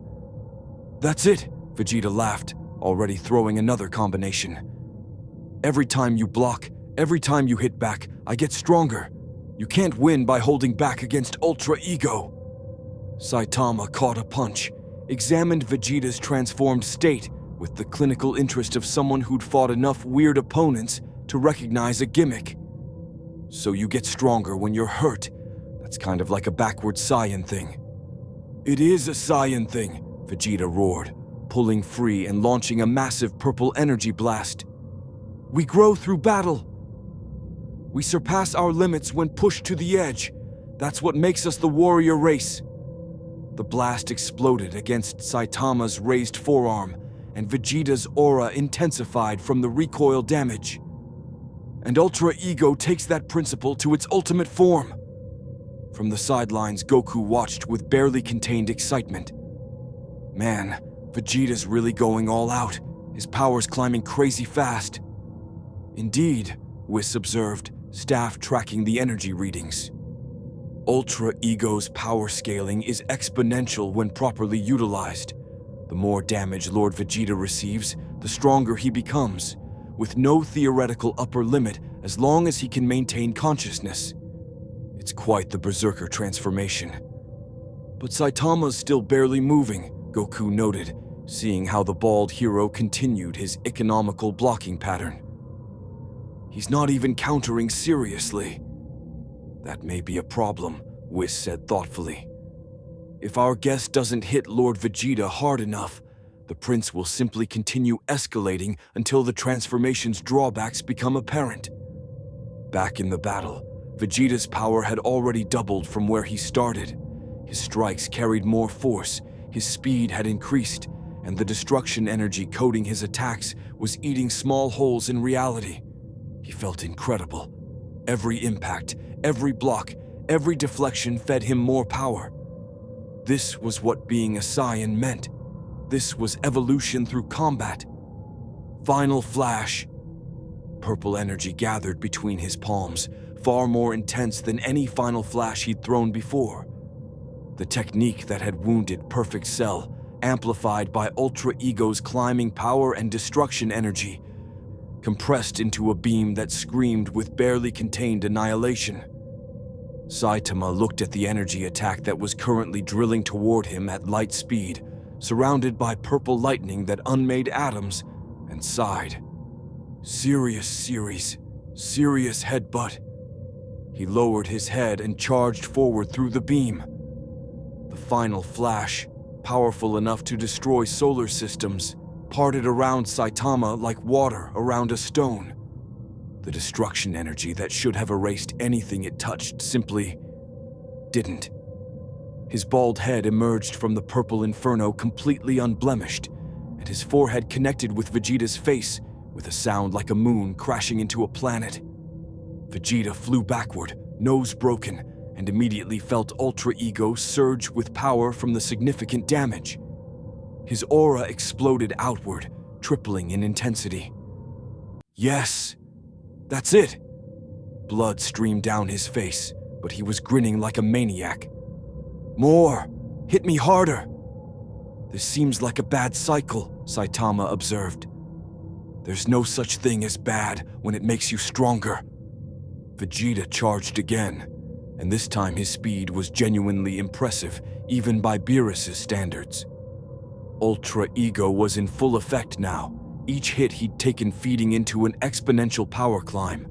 "That's it," Vegeta laughed, already throwing another combination. "Every time you block, every time you hit back, I get stronger. You can't win by holding back against Ultra Ego." Saitama caught a punch, examined Vegeta's transformed state with the clinical interest of someone who'd fought enough weird opponents to recognize a gimmick. "So you get stronger when you're hurt. That's kind of like a backward Saiyan thing." "It is a Saiyan thing," Vegeta roared, pulling free and launching a massive purple energy blast. "We grow through battle. We surpass our limits when pushed to the edge. That's what makes us the warrior race." The blast exploded against Saitama's raised forearm, and Vegeta's aura intensified from the recoil damage. And Ultra Ego takes that principle to its ultimate form. From the sidelines, Goku watched with barely contained excitement. Man, Vegeta's really going all out. His power's climbing crazy fast. Indeed, Whis observed, staff tracking the energy readings. Ultra Ego's power scaling is exponential when properly utilized. The more damage Lord Vegeta receives, the stronger he becomes, with no theoretical upper limit as long as he can maintain consciousness. It's quite the berserker transformation. But Saitama's still barely moving, Goku noted, seeing how the bald hero continued his economical blocking pattern. He's not even countering seriously. That may be a problem, Whis said thoughtfully. If our guest doesn't hit Lord Vegeta hard enough, the prince will simply continue escalating until the transformation's drawbacks become apparent. Back in the battle, Vegeta's power had already doubled from where he started. His strikes carried more force, his speed had increased, and the destruction energy coding his attacks was eating small holes in reality. He felt incredible. Every impact, every block, every deflection fed him more power. This was what being a Saiyan meant. This was evolution through combat. Final flash. Purple energy gathered between his palms, far more intense than any final flash he'd thrown before. The technique that had wounded Perfect Cell, amplified by Ultra Ego's climbing power and destruction energy, compressed into a beam that screamed with barely contained annihilation. Saitama looked at the energy attack that was currently drilling toward him at light speed, surrounded by purple lightning that unmade atoms, and sighed. Serious series, serious headbutt. He lowered his head and charged forward through the beam. The final flash, powerful enough to destroy solar systems, parted around Saitama like water around a stone. The destruction energy that should have erased anything it touched simply didn't. His bald head emerged from the purple inferno completely unblemished, and his forehead connected with Vegeta's face with a sound like a moon crashing into a planet. Vegeta flew backward, nose broken, and immediately felt Ultra Ego surge with power from the significant damage. His aura exploded outward, tripling in intensity. Yes, that's it. Blood streamed down his face, but he was grinning like a maniac. More! Hit me harder! This seems like a bad cycle, Saitama observed. There's no such thing as bad when it makes you stronger. Vegeta charged again, and this time his speed was genuinely impressive, even by Beerus' standards. Ultra Ego was in full effect now, each hit he'd taken feeding into an exponential power climb.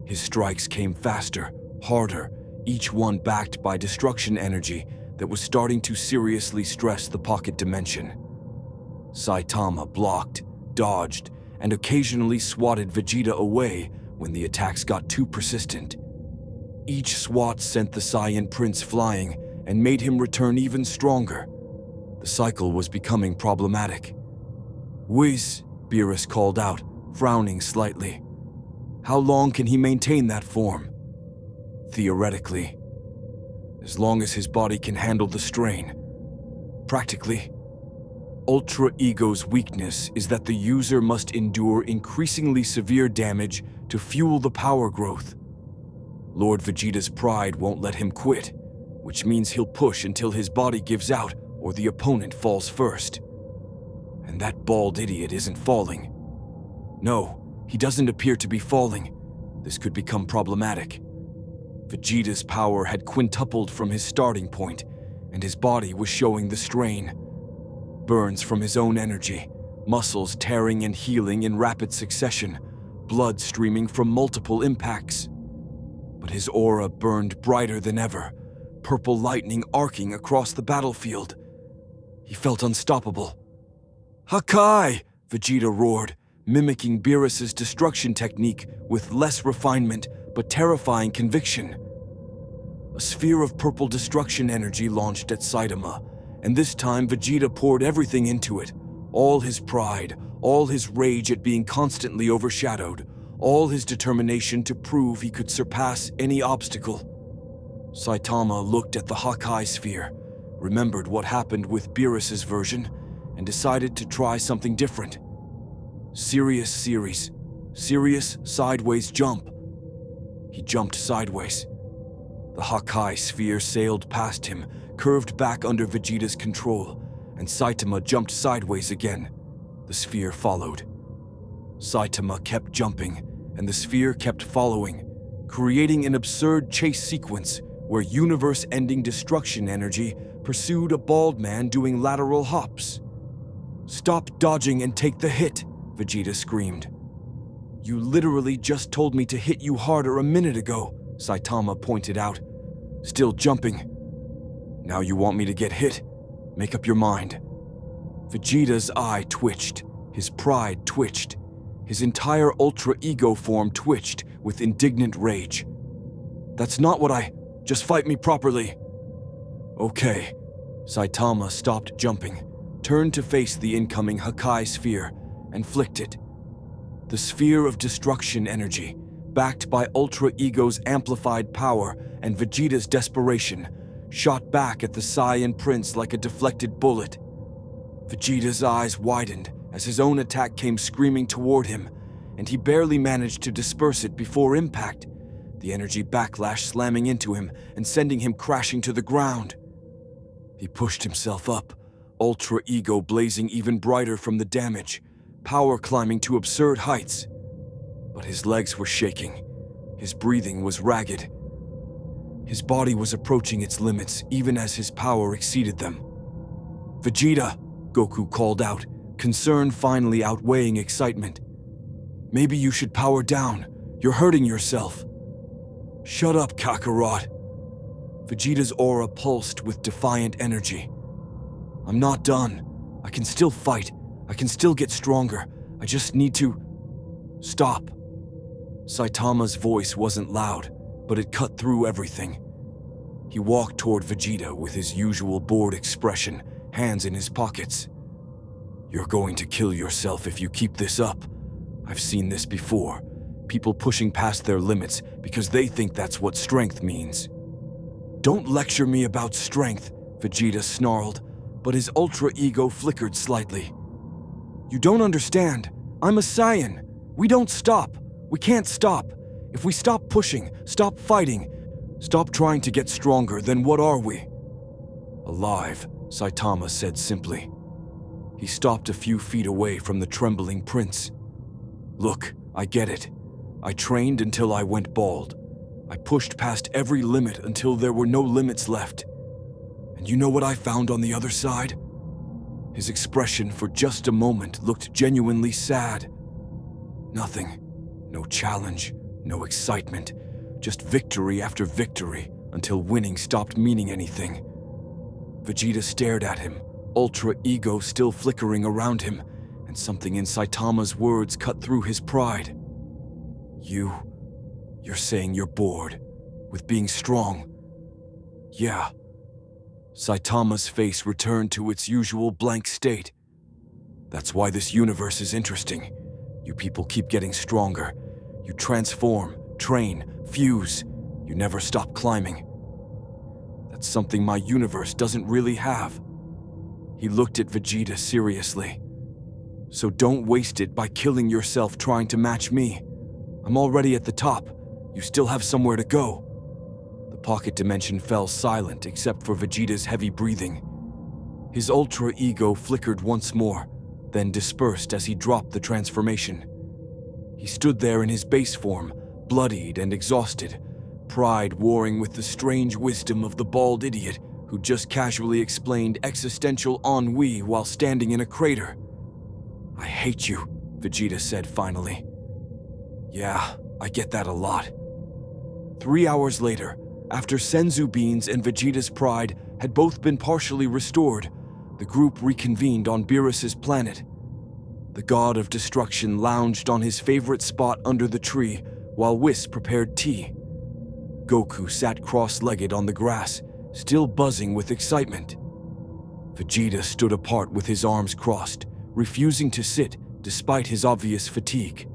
His strikes came faster, harder, each one backed by destruction energy that was starting to seriously stress the pocket dimension. Saitama blocked, dodged, and occasionally swatted Vegeta away when the attacks got too persistent. Each swat sent the Saiyan Prince flying and made him return even stronger. The cycle was becoming problematic. Whiz, Beerus called out, frowning slightly. How long can he maintain that form? Theoretically, as long as his body can handle the strain. Practically, Ultra Ego's weakness is that the user must endure increasingly severe damage to fuel the power growth. Lord Vegeta's pride won't let him quit, which means he'll push until his body gives out or the opponent falls first. And that bald idiot isn't falling. No, he doesn't appear to be falling. This could become problematic. Vegeta's power had quintupled from his starting point, and his body was showing the strain. Burns from his own energy, muscles tearing and healing in rapid succession, blood streaming from multiple impacts. But his aura burned brighter than ever, purple lightning arcing across the battlefield. He felt unstoppable. Hakai! Vegeta roared, mimicking Beerus' destruction technique with less refinement but terrifying conviction. A sphere of purple destruction energy launched at Saitama, and this time Vegeta poured everything into it, All his pride, all his rage at being constantly overshadowed, all his determination to prove he could surpass any obstacle. Saitama looked at the Hakai sphere, remembered what happened with Beerus's version, and decided to try something different. Serious sideways jump. He jumped sideways. The Hakai sphere sailed past him, curved back under Vegeta's control, and Saitama jumped sideways again. The sphere followed. Saitama kept jumping, and the sphere kept following, creating an absurd chase sequence where universe-ending destruction energy pursued a bald man doing lateral hops. "Stop dodging and take the hit," Vegeta screamed. "You literally just told me to hit you harder a minute ago," Saitama pointed out. "Still jumping. Now you want me to get hit? Make up your mind." Vegeta's eye twitched, his pride twitched, his entire Ultra Ego form twitched with indignant rage. "That's not what Just fight me properly." "Okay." Saitama stopped jumping, turned to face the incoming Hakai sphere, and flicked it. The sphere of destruction energy, backed by Ultra Ego's amplified power and Vegeta's desperation, shot back at the Saiyan Prince like a deflected bullet. Vegeta's eyes widened as his own attack came screaming toward him, and he barely managed to disperse it before impact, the energy backlash slamming into him and sending him crashing to the ground. He pushed himself up, Ultra Ego blazing even brighter from the damage, power climbing to absurd heights. But his legs were shaking. His breathing was ragged. His body was approaching its limits even as his power exceeded them. "Vegeta!" Goku called out, concern finally outweighing excitement. "Maybe you should power down. You're hurting yourself." "Shut up, Kakarot." Vegeta's aura pulsed with defiant energy. "I'm not done. I can still fight. I can still get stronger. I just need to... stop." Saitama's voice wasn't loud, but it cut through everything. He walked toward Vegeta with his usual bored expression, hands in his pockets. "You're going to kill yourself if you keep this up. I've seen this before. People pushing past their limits because they think that's what strength means." "Don't lecture me about strength," Vegeta snarled, but his Ultra Ego flickered slightly. "You don't understand. I'm a Saiyan. We don't stop. We can't stop. If we stop pushing, stop fighting, stop trying to get stronger, then what are we?" "Alive," Saitama said simply. He stopped a few feet away from the trembling prince. "Look, I get it. I trained until I went bald. I pushed past every limit until there were no limits left. And you know what I found on the other side?" His expression for just a moment looked genuinely sad. Nothing. No challenge, no excitement, just victory after victory until winning stopped meaning anything. Vegeta stared at him, Ultra Ego still flickering around him, and something in Saitama's words cut through his pride. You're saying you're bored with being strong?" "Yeah." Saitama's face returned to its usual blank state. "That's why this universe is interesting. You people keep getting stronger. You transform, train, fuse. You never stop climbing. That's something my universe doesn't really have." He looked at Vegeta seriously. "So don't waste it by killing yourself trying to match me. I'm already at the top. You still have somewhere to go." The pocket dimension fell silent except for Vegeta's heavy breathing. His Ultra Ego flickered once more, then dispersed as he dropped the transformation. He stood there in his base form, bloodied and exhausted, pride warring with the strange wisdom of the bald idiot who just casually explained existential ennui while standing in a crater. "I hate you," Vegeta said finally. "Yeah, I get that a lot." 3 hours later, after Senzu Beans and Vegeta's pride had both been partially restored, the group reconvened on Beerus's planet. The god of destruction lounged on his favorite spot under the tree while Whis prepared tea. Goku sat cross-legged on the grass, still buzzing with excitement. Vegeta stood apart with his arms crossed, refusing to sit despite his obvious fatigue.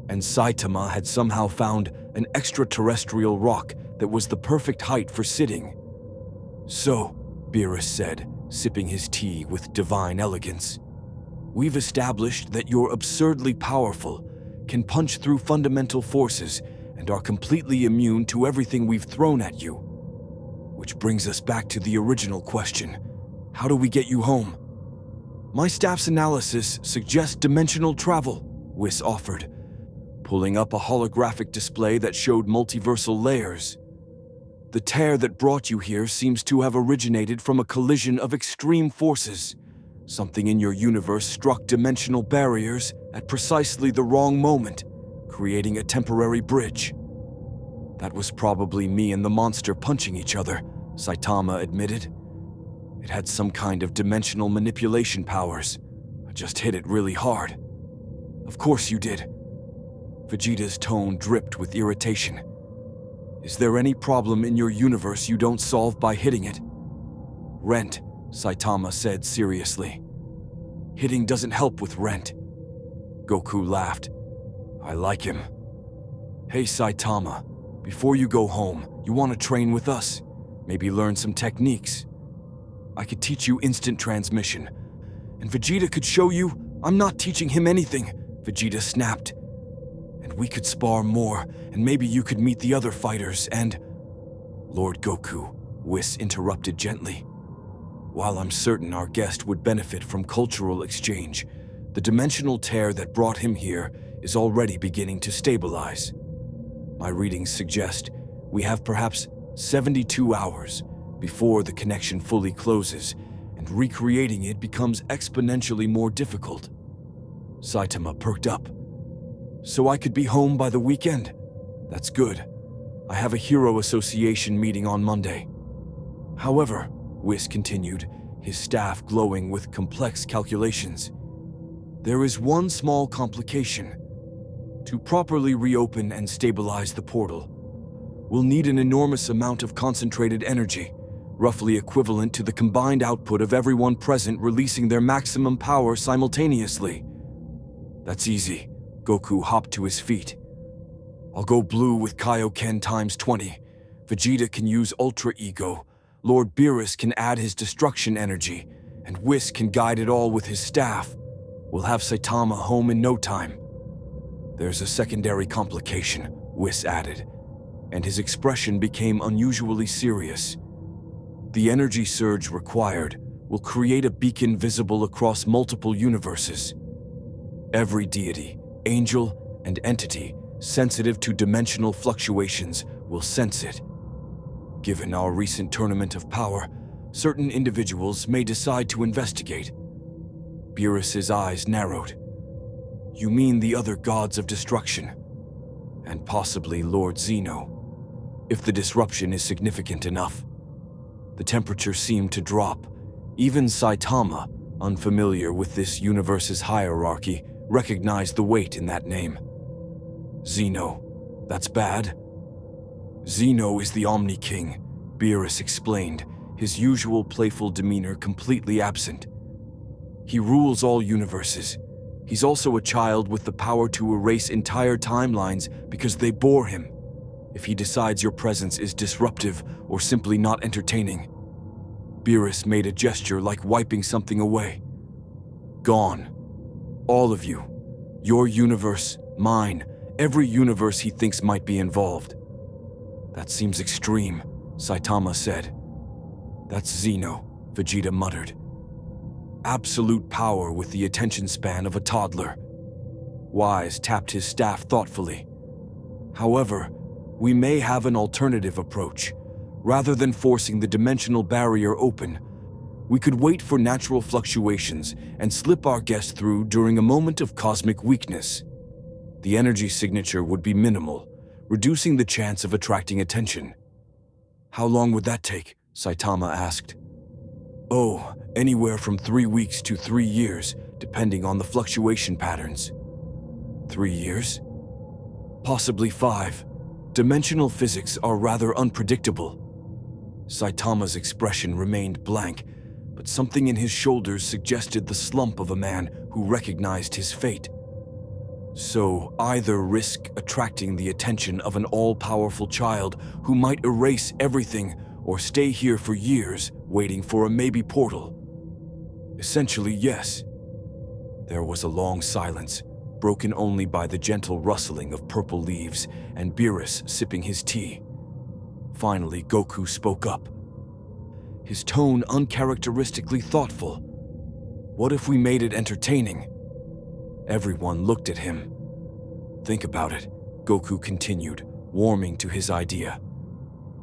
And Saitama had somehow found an extraterrestrial rock that was the perfect height for sitting. "So," Beerus said, sipping his tea with divine elegance, "we've established that you're absurdly powerful, can punch through fundamental forces, and are completely immune to everything we've thrown at you. Which brings us back to the original question. How do we get you home?" "My staff's analysis suggests dimensional travel," Whis offered, pulling up a holographic display that showed multiversal layers. "The tear that brought you here seems to have originated from a collision of extreme forces. Something in your universe struck dimensional barriers at precisely the wrong moment, creating a temporary bridge." "That was probably me and the monster punching each other," Saitama admitted. "It had some kind of dimensional manipulation powers. I just hit it really hard." "Of course you did." Vegeta's tone dripped with irritation. "Is there any problem in your universe you don't solve by hitting it?" "Rent," Saitama said seriously. "Hitting doesn't help with rent." Goku laughed. "I like him." "Hey Saitama, before you go home, you want to train with us? Maybe learn some techniques? I could teach you instant transmission. And Vegeta could show you." "I'm not teaching him anything," Vegeta snapped. "And we could spar more, and maybe you could meet the other fighters and—" "Lord Goku," Whis interrupted gently. "While I'm certain our guest would benefit from cultural exchange, the dimensional tear that brought him here is already beginning to stabilize. My readings suggest we have perhaps 72 hours before the connection fully closes, and recreating it becomes exponentially more difficult." Saitama perked up. "So I could be home by the weekend? That's good. I have a Hero Association meeting on Monday. However," Whis continued, his staff glowing with complex calculations, "there is one small complication. To properly reopen and stabilize the portal, we'll need an enormous amount of concentrated energy, roughly equivalent to the combined output of everyone present releasing their maximum power simultaneously." "That's easy." Goku hopped to his feet. "I'll go blue with Kaioken times 20. Vegeta can use Ultra Ego. Lord Beerus can add his destruction energy, and Whis can guide it all with his staff. We'll have Saitama home in no time." "There's a secondary complication," Whis added, and his expression became unusually serious. "The energy surge required will create a beacon visible across multiple universes. Every deity, angel, and entity sensitive to dimensional fluctuations will sense it. Given our recent tournament of power, certain individuals may decide to investigate." Beerus's eyes narrowed. "You mean the other gods of destruction? And possibly Lord Zeno, if the disruption is significant enough." The temperature seemed to drop. Even Saitama, unfamiliar with this universe's hierarchy, recognized the weight in that name. "Zeno, that's bad?" "Zeno is the Omni King," Beerus explained, his usual playful demeanor completely absent. "He rules all universes. He's also a child with the power to erase entire timelines because they bore him, if he decides your presence is disruptive or simply not entertaining." Beerus made a gesture like wiping something away. "Gone. All of you. Your universe, mine, every universe he thinks might be involved." "That seems extreme," Saitama said. "That's Zeno," Vegeta muttered. "Absolute power with the attention span of a toddler." Wise tapped his staff thoughtfully. "However, we may have an alternative approach. Rather than forcing the dimensional barrier open, we could wait for natural fluctuations and slip our guest through during a moment of cosmic weakness. The energy signature would be minimal, reducing the chance of attracting attention." "How long would that take?" Saitama asked. "Oh, anywhere from 3 weeks to 3 years, depending on the fluctuation patterns." 3 years? Possibly 5. Dimensional physics are rather unpredictable. Saitama's expression remained blank, but something in his shoulders suggested the slump of a man who recognized his fate. So either risk attracting the attention of an all-powerful child who might erase everything, or stay here for years waiting for a maybe portal. Essentially, yes. There was a long silence, broken only by the gentle rustling of purple leaves and Beerus sipping his tea. Finally, Goku spoke up, his tone uncharacteristically thoughtful. "What if we made it entertaining?" Everyone looked at him. "Think about it," Goku continued, warming to his idea.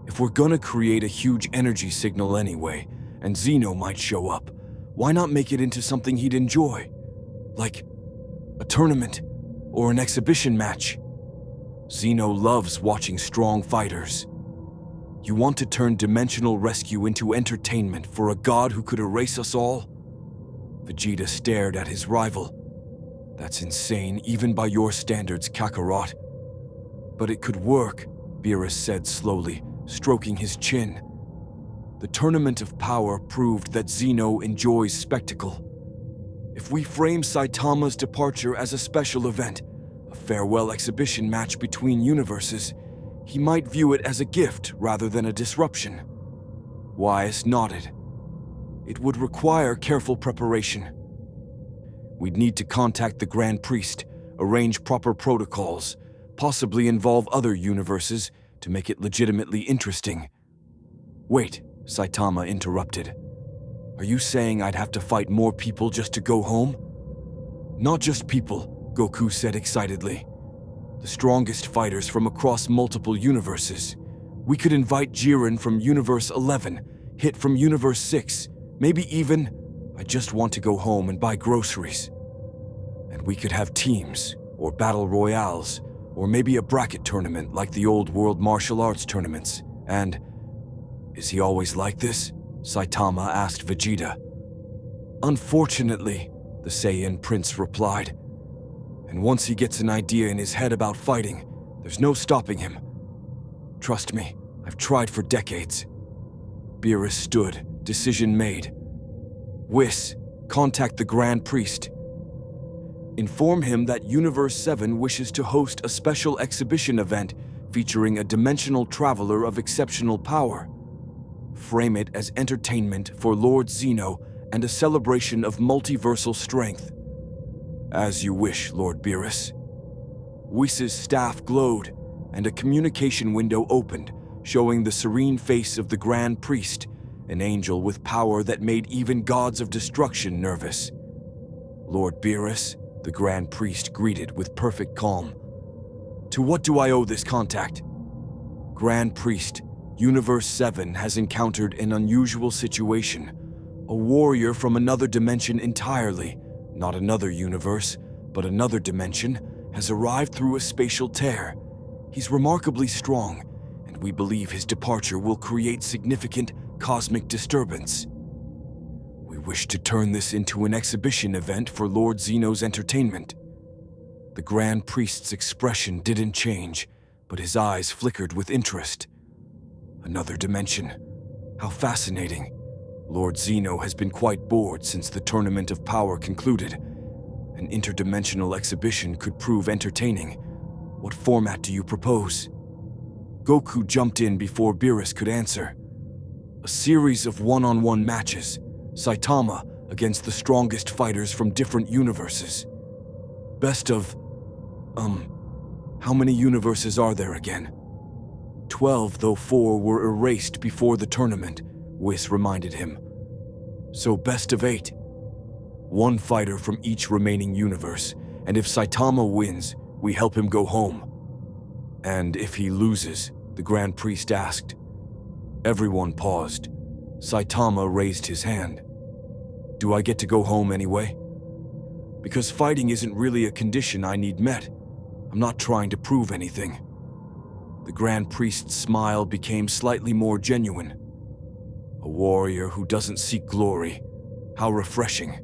"If we're gonna create a huge energy signal anyway, and Zeno might show up, why not make it into something he'd enjoy? Like a tournament or an exhibition match. Zeno loves watching strong fighters. You want to turn dimensional rescue into entertainment for a god who could erase us all?" Vegeta stared at his rival. "That's insane, even by your standards, Kakarot." "But it could work," Beerus said slowly, stroking his chin. "The Tournament of Power proved that Zeno enjoys spectacle. If we frame Saitama's departure as a special event, a farewell exhibition match between universes, he might view it as a gift rather than a disruption." Weiss nodded. "It would require careful preparation. We'd need to contact the Grand Priest, arrange proper protocols, possibly involve other universes to make it legitimately interesting." "Wait," Saitama interrupted. "Are you saying I'd have to fight more people just to go home?" "Not just people," Goku said excitedly. "The strongest fighters from across multiple universes. We could invite Jiren from Universe 11, Hit from Universe 6, maybe even, I just want to go home and buy groceries. And we could have teams, or battle royales, or maybe a bracket tournament like the old world martial arts tournaments. And, is he always like this?" Saitama asked Vegeta. "Unfortunately," the Saiyan Prince replied. "And once he gets an idea in his head about fighting, there's no stopping him. Trust me, I've tried for decades." Beerus stood, decision made. "Whis, contact the Grand Priest. Inform him that Universe 7 wishes to host a special exhibition event featuring a dimensional traveler of exceptional power. Frame it as entertainment for Lord Zeno and a celebration of multiversal strength." "As you wish, Lord Beerus." Whis' staff glowed, and a communication window opened, showing the serene face of the Grand Priest, an angel with power that made even gods of destruction nervous. "Lord Beerus," the Grand Priest greeted with perfect calm. "To what do I owe this contact?" "Grand Priest, Universe 7 has encountered an unusual situation. A warrior from another dimension entirely, not another universe, but another dimension, has arrived through a spatial tear. He's remarkably strong, and we believe his departure will create significant cosmic disturbance. We wish to turn this into an exhibition event for Lord Zeno's entertainment." The Grand Priest's expression didn't change, but his eyes flickered with interest. "Another dimension. How fascinating. Lord Zeno has been quite bored since the Tournament of Power concluded. An interdimensional exhibition could prove entertaining. What format do you propose?" Goku jumped in before Beerus could answer. "A series of one-on-one matches, Saitama against the strongest fighters from different universes. Best of... how many universes are there again?" 12, though 4 were erased before the tournament, Whis reminded him. "So best of 8. One fighter from each remaining universe, and if Saitama wins, we help him go home." "And if he loses?" the Grand Priest asked. Everyone paused. Saitama raised his hand. "Do I get to go home anyway? Because fighting isn't really a condition I need met. I'm not trying to prove anything." The Grand Priest's smile became slightly more genuine. "A warrior who doesn't seek glory. How refreshing.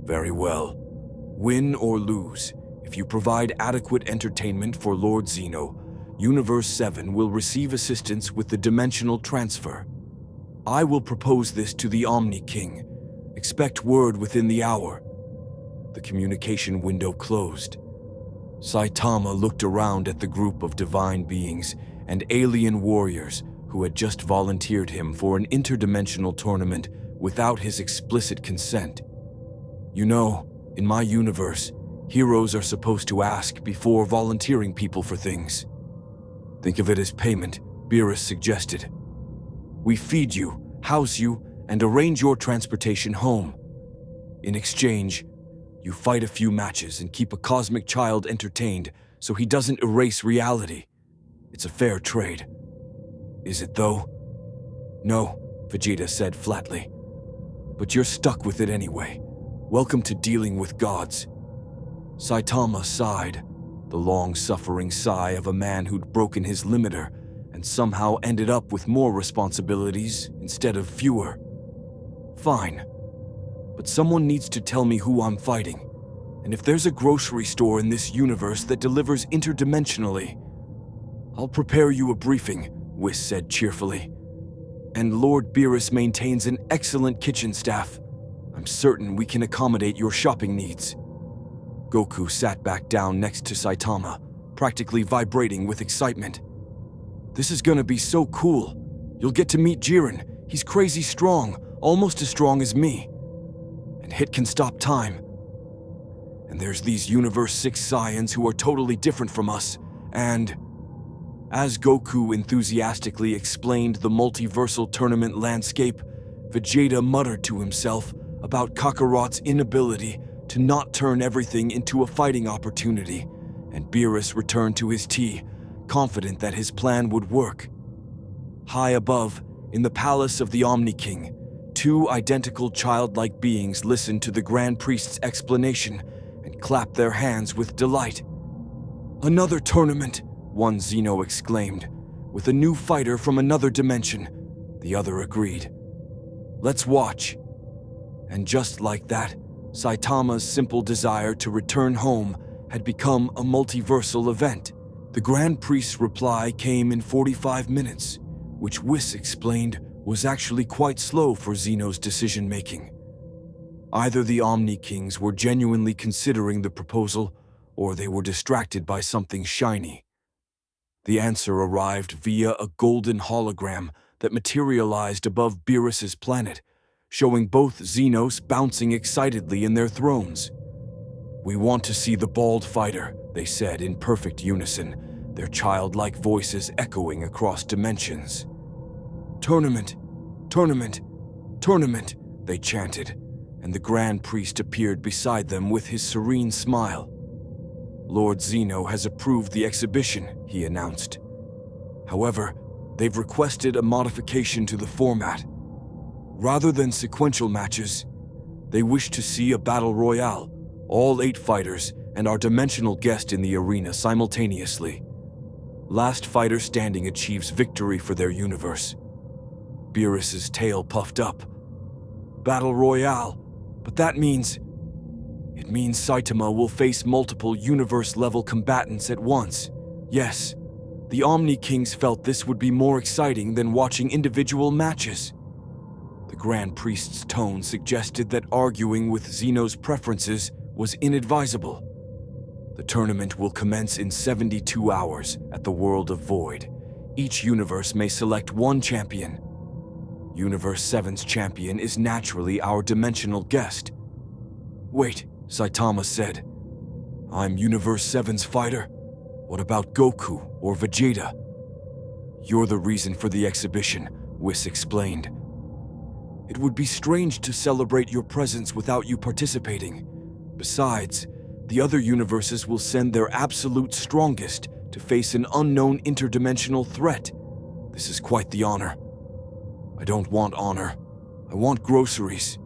Very well. Win or lose, if you provide adequate entertainment for Lord Zeno, Universe 7 will receive assistance with the dimensional transfer. I will propose this to the Omni King. Expect word within the hour." The communication window closed. Saitama looked around at the group of divine beings and alien warriors who had just volunteered him for an interdimensional tournament without his explicit consent. "You know, in my universe, heroes are supposed to ask before volunteering people for things." "Think of it as payment," Beerus suggested. "We feed you, house you, and arrange your transportation home. In exchange, you fight a few matches and keep a cosmic child entertained so he doesn't erase reality. It's a fair trade." "Is it though?" "No," Vegeta said flatly. "But you're stuck with it anyway. Welcome to dealing with gods." Saitama sighed, the long-suffering sigh of a man who'd broken his limiter and somehow ended up with more responsibilities instead of fewer. "Fine. But someone needs to tell me who I'm fighting. And if there's a grocery store in this universe that delivers interdimensionally, I'll prepare you a briefing," Whis said cheerfully. "And Lord Beerus maintains an excellent kitchen staff. I'm certain we can accommodate your shopping needs." Goku sat back down next to Saitama, practically vibrating with excitement. "This is gonna be so cool. You'll get to meet Jiren. He's crazy strong, almost as strong as me. And Hit can stop time. And there's these Universe 6 Saiyans who are totally different from us, and..." As Goku enthusiastically explained the multiversal tournament landscape, Vegeta muttered to himself about Kakarot's inability to not turn everything into a fighting opportunity, and Beerus returned to his tea, confident that his plan would work. High above, in the palace of the Omni King, two identical childlike beings listened to the Grand Priest's explanation and clapped their hands with delight. "Another tournament!" one Zeno exclaimed. "With a new fighter from another dimension," the other agreed. "Let's watch." And just like that, Saitama's simple desire to return home had become a multiversal event. The Grand Priest's reply came in 45 minutes, which Whis explained was actually quite slow for Zeno's decision-making. Either the Omni Kings were genuinely considering the proposal, or they were distracted by something shiny. The answer arrived via a golden hologram that materialized above Beerus's planet, showing both Xenos bouncing excitedly in their thrones. "We want to see the bald fighter," they said in perfect unison, their childlike voices echoing across dimensions. "Tournament! Tournament! Tournament!" they chanted, and the Grand Priest appeared beside them with his serene smile. "Lord Zeno has approved the exhibition," he announced. "However, they've requested a modification to the format. Rather than sequential matches, they wish to see a battle royale, all 8 fighters and our dimensional guest in the arena simultaneously. Last fighter standing achieves victory for their universe." Beerus's tail puffed up. "Battle royale, but that means..." "It means Saitama will face multiple universe-level combatants at once. Yes, the Omni Kings felt this would be more exciting than watching individual matches." The Grand Priest's tone suggested that arguing with Zeno's preferences was inadvisable. "The tournament will commence in 72 hours at the World of Void. Each universe may select one champion. Universe 7's champion is naturally our dimensional guest." "Wait," Saitama said. "I'm Universe 7's fighter? What about Goku or Vegeta?" "You're the reason for the exhibition," Whis explained. "It would be strange to celebrate your presence without you participating. Besides, the other universes will send their absolute strongest to face an unknown interdimensional threat. This is quite the honor." "I don't want honor. I want groceries."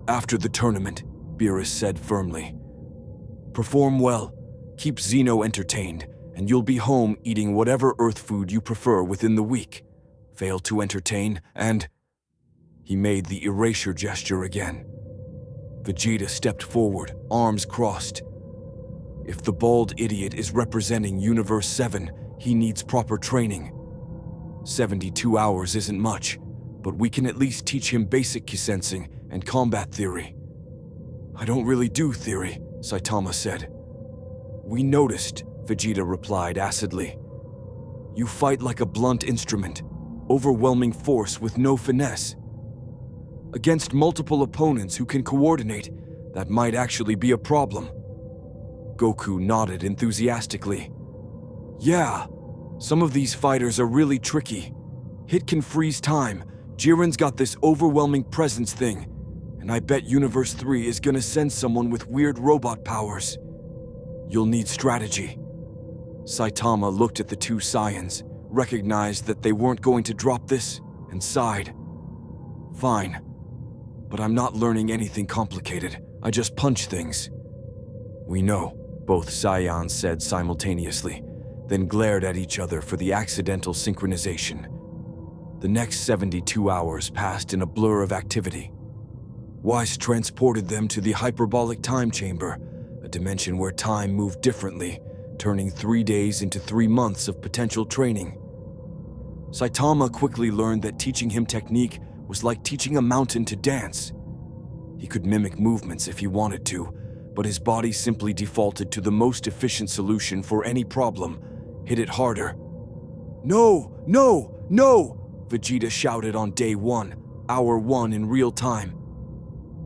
"After the tournament," Beerus said firmly. "Perform well, keep Zeno entertained, and you'll be home eating whatever Earth food you prefer within the week. Fail to entertain, and..." He made the erasure gesture again. Vegeta stepped forward, arms crossed. "If the bald idiot is representing Universe 7, he needs proper training. 72 hours isn't much, but we can at least teach him basic kisensing and combat theory." "I don't really do theory," Saitama said. "We noticed," Vegeta replied acidly. "You fight like a blunt instrument, overwhelming force with no finesse. Against multiple opponents who can coordinate, that might actually be a problem." Goku nodded enthusiastically. "Yeah, some of these fighters are really tricky. Hit can freeze time, Jiren's got this overwhelming presence thing, and I bet Universe 3 is gonna send someone with weird robot powers. You'll need strategy." Saitama looked at the two Saiyans, recognized that they weren't going to drop this, and sighed. "Fine, but I'm not learning anything complicated. I just punch things." "We know," both Saiyans said simultaneously, then glared at each other for the accidental synchronization. The next 72 hours passed in a blur of activity. Weiss transported them to the hyperbolic time chamber, a dimension where time moved differently, turning 3 days into 3 months of potential training. Saitama quickly learned that teaching him technique was like teaching a mountain to dance. He could mimic movements if he wanted to, but his body simply defaulted to the most efficient solution for any problem: hit it harder. "No! No! No!" Vegeta shouted on day 1, hour 1 in real time.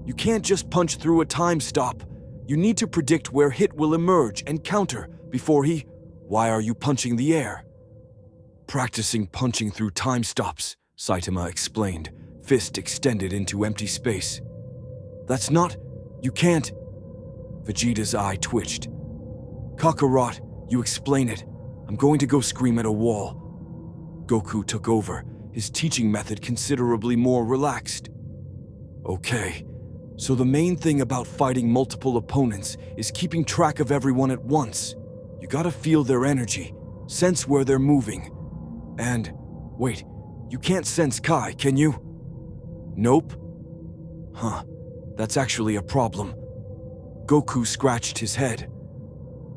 "You can't just punch through a time stop. You need to predict where hit will emerge and counter before he..." "Why are you punching the air?" "Practicing punching through time stops," Saitama explained, fist extended into empty space. "That's not... You can't..." Vegeta's eye twitched. "Kakarot, you explain it. I'm going to go scream at a wall." Goku took over, his teaching method considerably more relaxed. "Okay, so the main thing about fighting multiple opponents is keeping track of everyone at once. You gotta feel their energy, sense where they're moving. And, wait, you can't sense Kai, can you?" "Nope." "Huh, that's actually a problem." Goku scratched his head.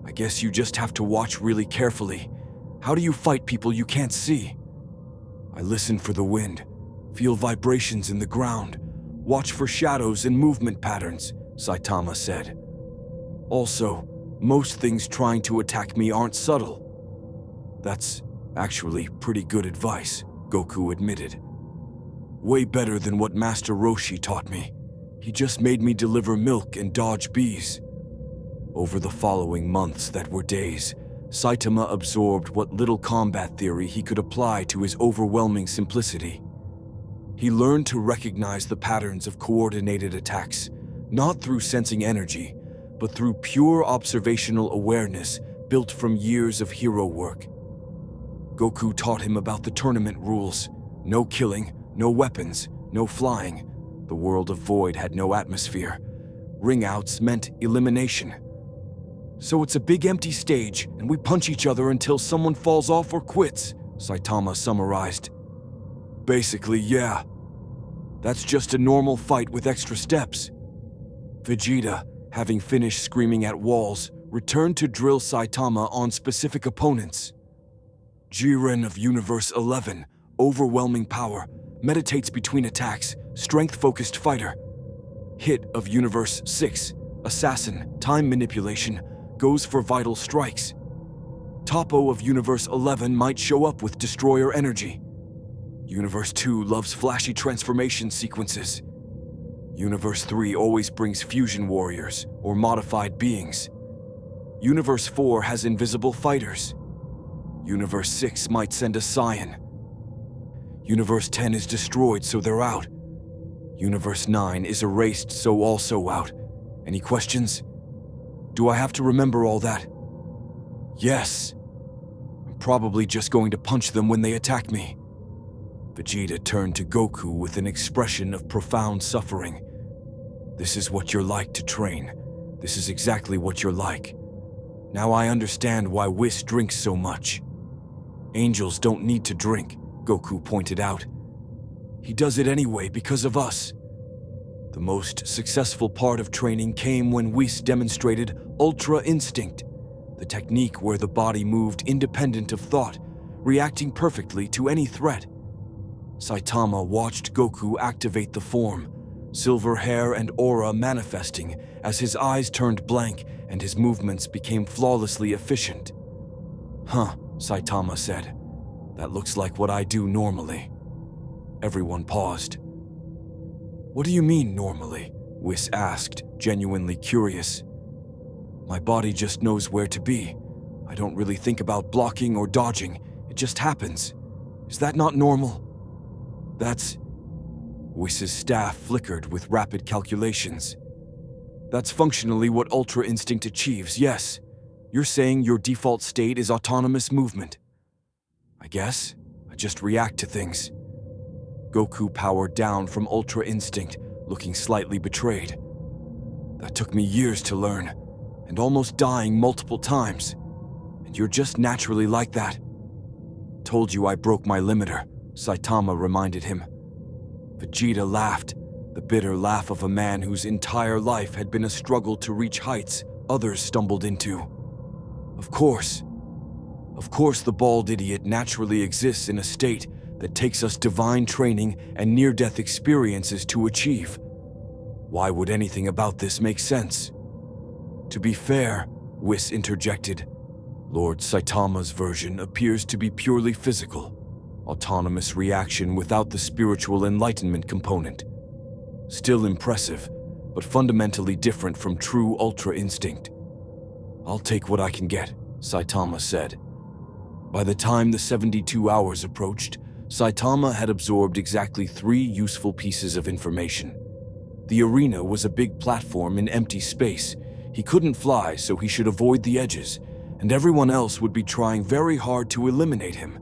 "I guess you just have to watch really carefully. How do you fight people you can't see?" "I listen for the wind, feel vibrations in the ground, watch for shadows and movement patterns," Saitama said. "Also, most things trying to attack me aren't subtle." "That's actually pretty good advice," Goku admitted. "Way better than what Master Roshi taught me. He just made me deliver milk and dodge bees." Over the following months that were days, Saitama absorbed what little combat theory he could apply to his overwhelming simplicity. He learned to recognize the patterns of coordinated attacks, not through sensing energy, but through pure observational awareness built from years of hero work. Goku taught him about the tournament rules: no killing, no weapons, no flying. The world of Void had no atmosphere. Ring-outs meant elimination. "So it's a big empty stage, and we punch each other until someone falls off or quits," Saitama summarized. "Basically, yeah. That's just a normal fight with extra steps." Vegeta, having finished screaming at walls, returned to drill Saitama on specific opponents. Jiren of Universe 11, overwhelming power, meditates between attacks, strength-focused fighter. Hit of Universe 6, assassin, time manipulation, goes for vital strikes. Toppo of Universe 11 might show up with destroyer energy. Universe 2 loves flashy transformation sequences. Universe 3 always brings fusion warriors, or modified beings. Universe 4 has invisible fighters. Universe 6 might send a Saiyan. Universe 10 is destroyed, so they're out. Universe 9 is erased, so also out. Any questions? Do I have to remember all that? Yes. I'm probably just going to punch them when they attack me. Vegeta turned to Goku with an expression of profound suffering. This is what you're like to train. This is exactly what you're like. Now I understand why Whis drinks so much. Angels don't need to drink, Goku pointed out. He does it anyway because of us. The most successful part of training came when Whis demonstrated Ultra Instinct, the technique where the body moved independent of thought, reacting perfectly to any threat. Saitama watched Goku activate the form, silver hair and aura manifesting as his eyes turned blank and his movements became flawlessly efficient. "Huh," Saitama said. "That looks like what I do normally." Everyone paused. "What do you mean, normally?" Whis asked, genuinely curious. "My body just knows where to be. I don't really think about blocking or dodging. It just happens. Is that not normal?" "That's..." Whis' staff flickered with rapid calculations. "That's functionally what Ultra Instinct achieves, yes. You're saying your default state is autonomous movement." "I guess. I just react to things." Goku powered down from Ultra Instinct, looking slightly betrayed. "That took me years to learn, and almost dying multiple times. And you're just naturally like that." "Told you I broke my limiter," Saitama reminded him. Vegeta laughed, the bitter laugh of a man whose entire life had been a struggle to reach heights others stumbled into. Of course the bald idiot naturally exists in a state that takes us divine training and near-death experiences to achieve. Why would anything about this make sense? To be fair, Whis interjected, Lord Saitama's version appears to be purely physical, autonomous reaction without the spiritual enlightenment component. Still impressive, but fundamentally different from true Ultra Instinct. "I'll take what I can get," Saitama said. By the time the 72 hours approached, Saitama had absorbed exactly 3 useful pieces of information. The arena was a big platform in empty space. He couldn't fly, so he should avoid the edges, and everyone else would be trying very hard to eliminate him,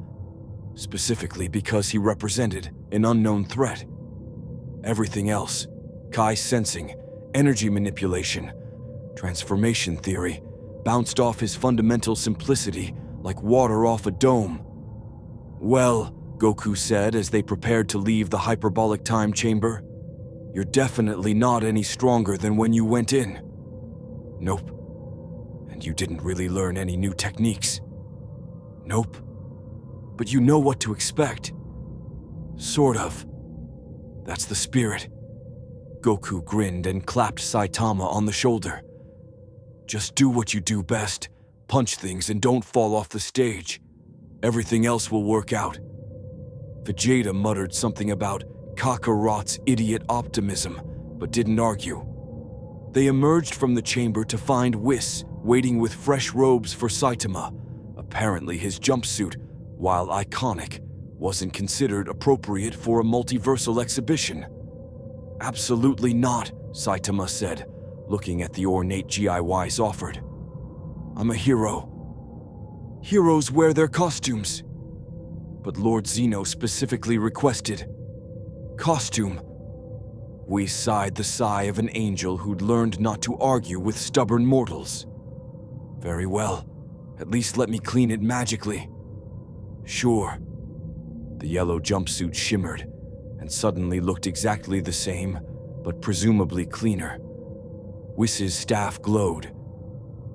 specifically because he represented an unknown threat. Everything else, Kai sensing, energy manipulation, transformation theory, bounced off his fundamental simplicity like water off a dome. "Well," Goku said as they prepared to leave the hyperbolic time chamber, "you're definitely not any stronger than when you went in." "Nope." "And you didn't really learn any new techniques?" "Nope." "But you know what to expect." "Sort of." "That's the spirit." Goku grinned and clapped Saitama on the shoulder. "Just do what you do best. Punch things and don't fall off the stage. Everything else will work out." Vegeta muttered something about Kakarot's idiot optimism, but didn't argue. They emerged from the chamber to find Whis waiting with fresh robes for Saitama. Apparently his jumpsuit, while iconic, wasn't considered appropriate for a multiversal exhibition. "Absolutely not," Saitama said, looking at the ornate GIYs offered. "I'm a hero." "Heroes wear their costumes." "But Lord Zeno specifically requested costume." We sighed the sigh of an angel who'd learned not to argue with stubborn mortals. "Very well. At least let me clean it magically." "Sure." The yellow jumpsuit shimmered and suddenly looked exactly the same, but presumably cleaner. Whis' staff glowed.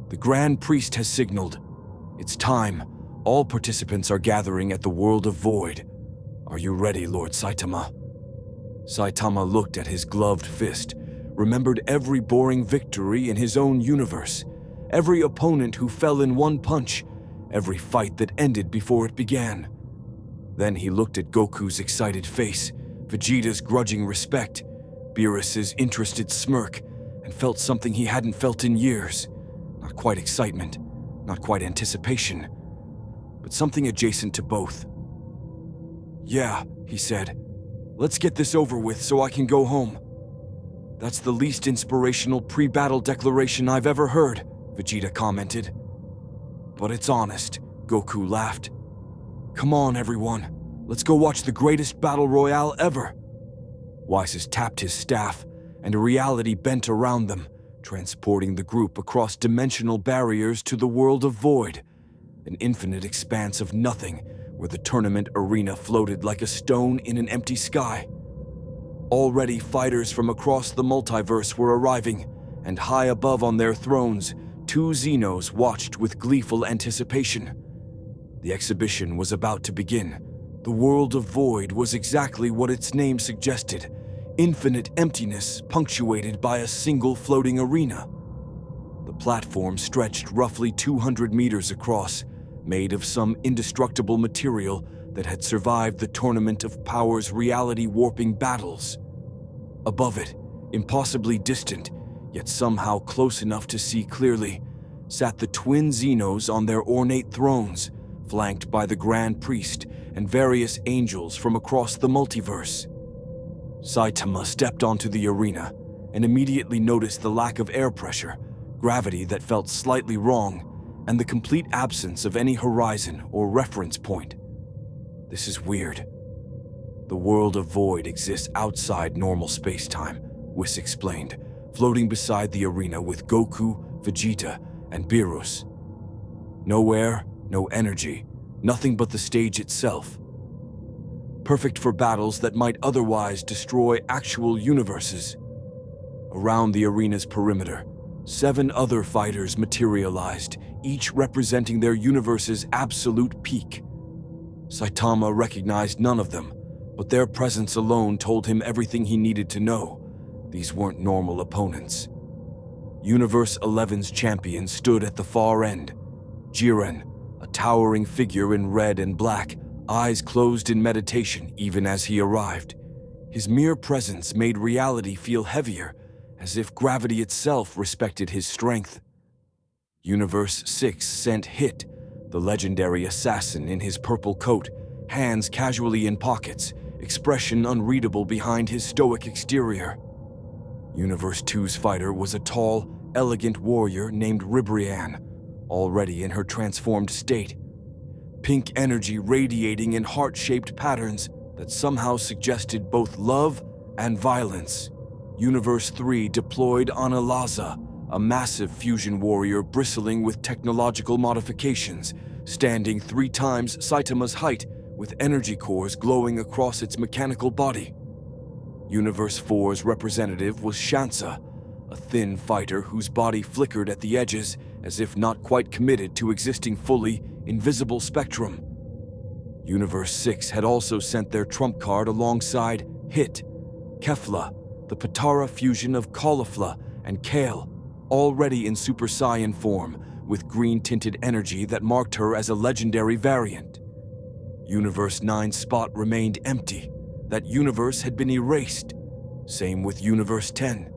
"The Grand Priest has signaled. It's time. All participants are gathering at the World of Void. Are you ready, Lord Saitama?" Saitama looked at his gloved fist, remembered every boring victory in his own universe, every opponent who fell in one punch, every fight that ended before it began. Then he looked at Goku's excited face, Vegeta's grudging respect, Beerus' interested smirk, and felt something he hadn't felt in years. Not quite excitement, not quite anticipation, but something adjacent to both. "Yeah," he said. "Let's get this over with so I can go home." "That's the least inspirational pre-battle declaration I've ever heard," Vegeta commented. "But it's honest," Goku laughed. "Come on, everyone. Let's go watch the greatest battle royale ever." Whis tapped his staff, and a reality bent around them, transporting the group across dimensional barriers to the world of Void, an infinite expanse of nothing where the tournament arena floated like a stone in an empty sky. Already fighters from across the multiverse were arriving, and high above on their thrones, 2 Zenos watched with gleeful anticipation. The exhibition was about to begin. The world of void was exactly what its name suggested: infinite emptiness punctuated by a single floating arena. The platform stretched roughly 200 meters across, made of some indestructible material that had survived the Tournament of Power's reality-warping battles. Above it, impossibly distant, yet somehow close enough to see clearly, sat the twin Zenos on their ornate thrones, flanked by the Grand Priest and various angels from across the multiverse. Saitama stepped onto the arena and immediately noticed the lack of air pressure, gravity that felt slightly wrong, and the complete absence of any horizon or reference point. This is weird. The world of void exists outside normal space-time, Whis explained, floating beside the arena with Goku, Vegeta, and Beerus. No air, no energy, nothing but the stage itself. Perfect for battles that might otherwise destroy actual universes. Around the arena's perimeter, 7 other fighters materialized, each representing their universe's absolute peak. Saitama recognized none of them, but their presence alone told him everything he needed to know. These weren't normal opponents. Universe 11's champion stood at the far end. Jiren, a towering figure in red and black, eyes closed in meditation even as he arrived. His mere presence made reality feel heavier, as if gravity itself respected his strength. Universe 6 sent Hit, the legendary assassin in his purple coat, hands casually in pockets, expression unreadable behind his stoic exterior. Universe 2's fighter was a tall, elegant warrior named Ribrianne, already in her transformed state. Pink energy radiating in heart-shaped patterns that somehow suggested both love and violence. Universe 3 deployed Analaza, a massive fusion warrior bristling with technological modifications, standing 3 times Saitama's height with energy cores glowing across its mechanical body. Universe 4's representative was Shansa, a thin fighter whose body flickered at the edges as if not quite committed to existing fully invisible spectrum. Universe 6 had also sent their trump card alongside Hit, Kefla, the Patara fusion of Caulifla and Kale, already in Super Saiyan form, with green-tinted energy that marked her as a legendary variant. Universe 9's spot remained empty. That universe had been erased. Same with Universe 10.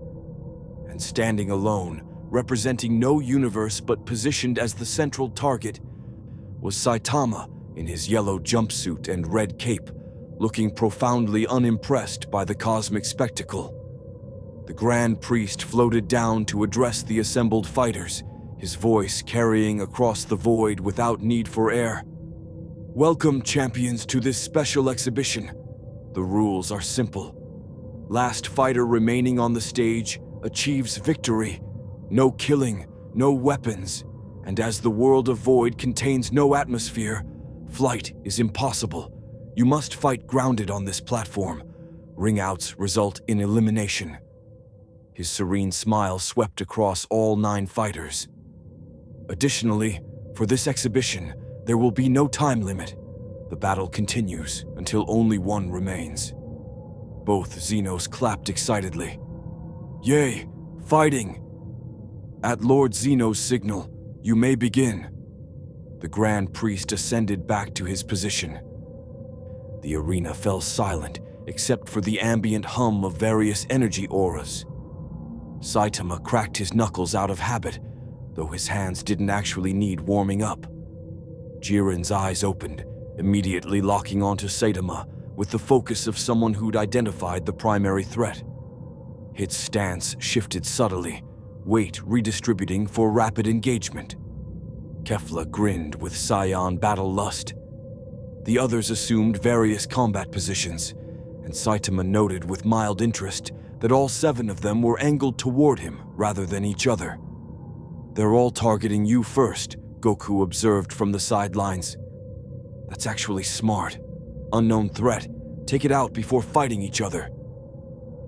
And standing alone, representing no universe but positioned as the central target, was Saitama in his yellow jumpsuit and red cape, looking profoundly unimpressed by the cosmic spectacle. The Grand Priest floated down to address the assembled fighters, his voice carrying across the void without need for air. "Welcome, champions, to this special exhibition. The rules are simple. Last fighter remaining on the stage achieves victory. No killing, no weapons, and as the world of void contains no atmosphere, flight is impossible. You must fight grounded on this platform. Ring-outs result in elimination." His serene smile swept across all 9 fighters. Additionally, for this exhibition, there will be no time limit. The battle continues until only one remains. Both Zenos clapped excitedly. "Yay, fighting!" At Lord Zeno's signal, you may begin. The Grand Priest ascended back to his position. The arena fell silent except for the ambient hum of various energy auras. Saitama cracked his knuckles out of habit, though his hands didn't actually need warming up. Jiren's eyes opened, immediately locking onto Saitama with the focus of someone who'd identified the primary threat. Hit's stance shifted subtly, weight redistributing for rapid engagement. Kefla grinned with Saiyan battle lust. The others assumed various combat positions, and Saitama noted with mild interest that all 7 of them were angled toward him rather than each other. "They're all targeting you first," Goku observed from the sidelines. "That's actually smart. Unknown threat. Take it out before fighting each other."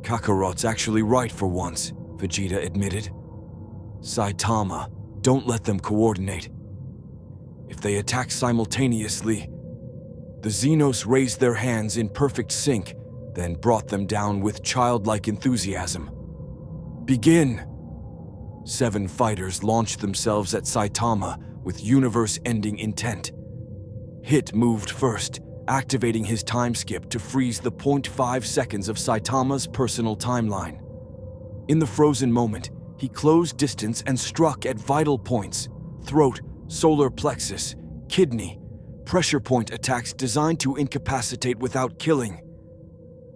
"Kakarot's actually right for once," Vegeta admitted. "Saitama, don't let them coordinate. If they attack simultaneously..." The Xenos raised their hands in perfect sync, then brought them down with childlike enthusiasm. Begin! 7 fighters launched themselves at Saitama with universe-ending intent. Hit moved first, activating his time skip to freeze the 0.5 seconds of Saitama's personal timeline. In the frozen moment, he closed distance and struck at vital points: throat, solar plexus, kidney, pressure point attacks designed to incapacitate without killing.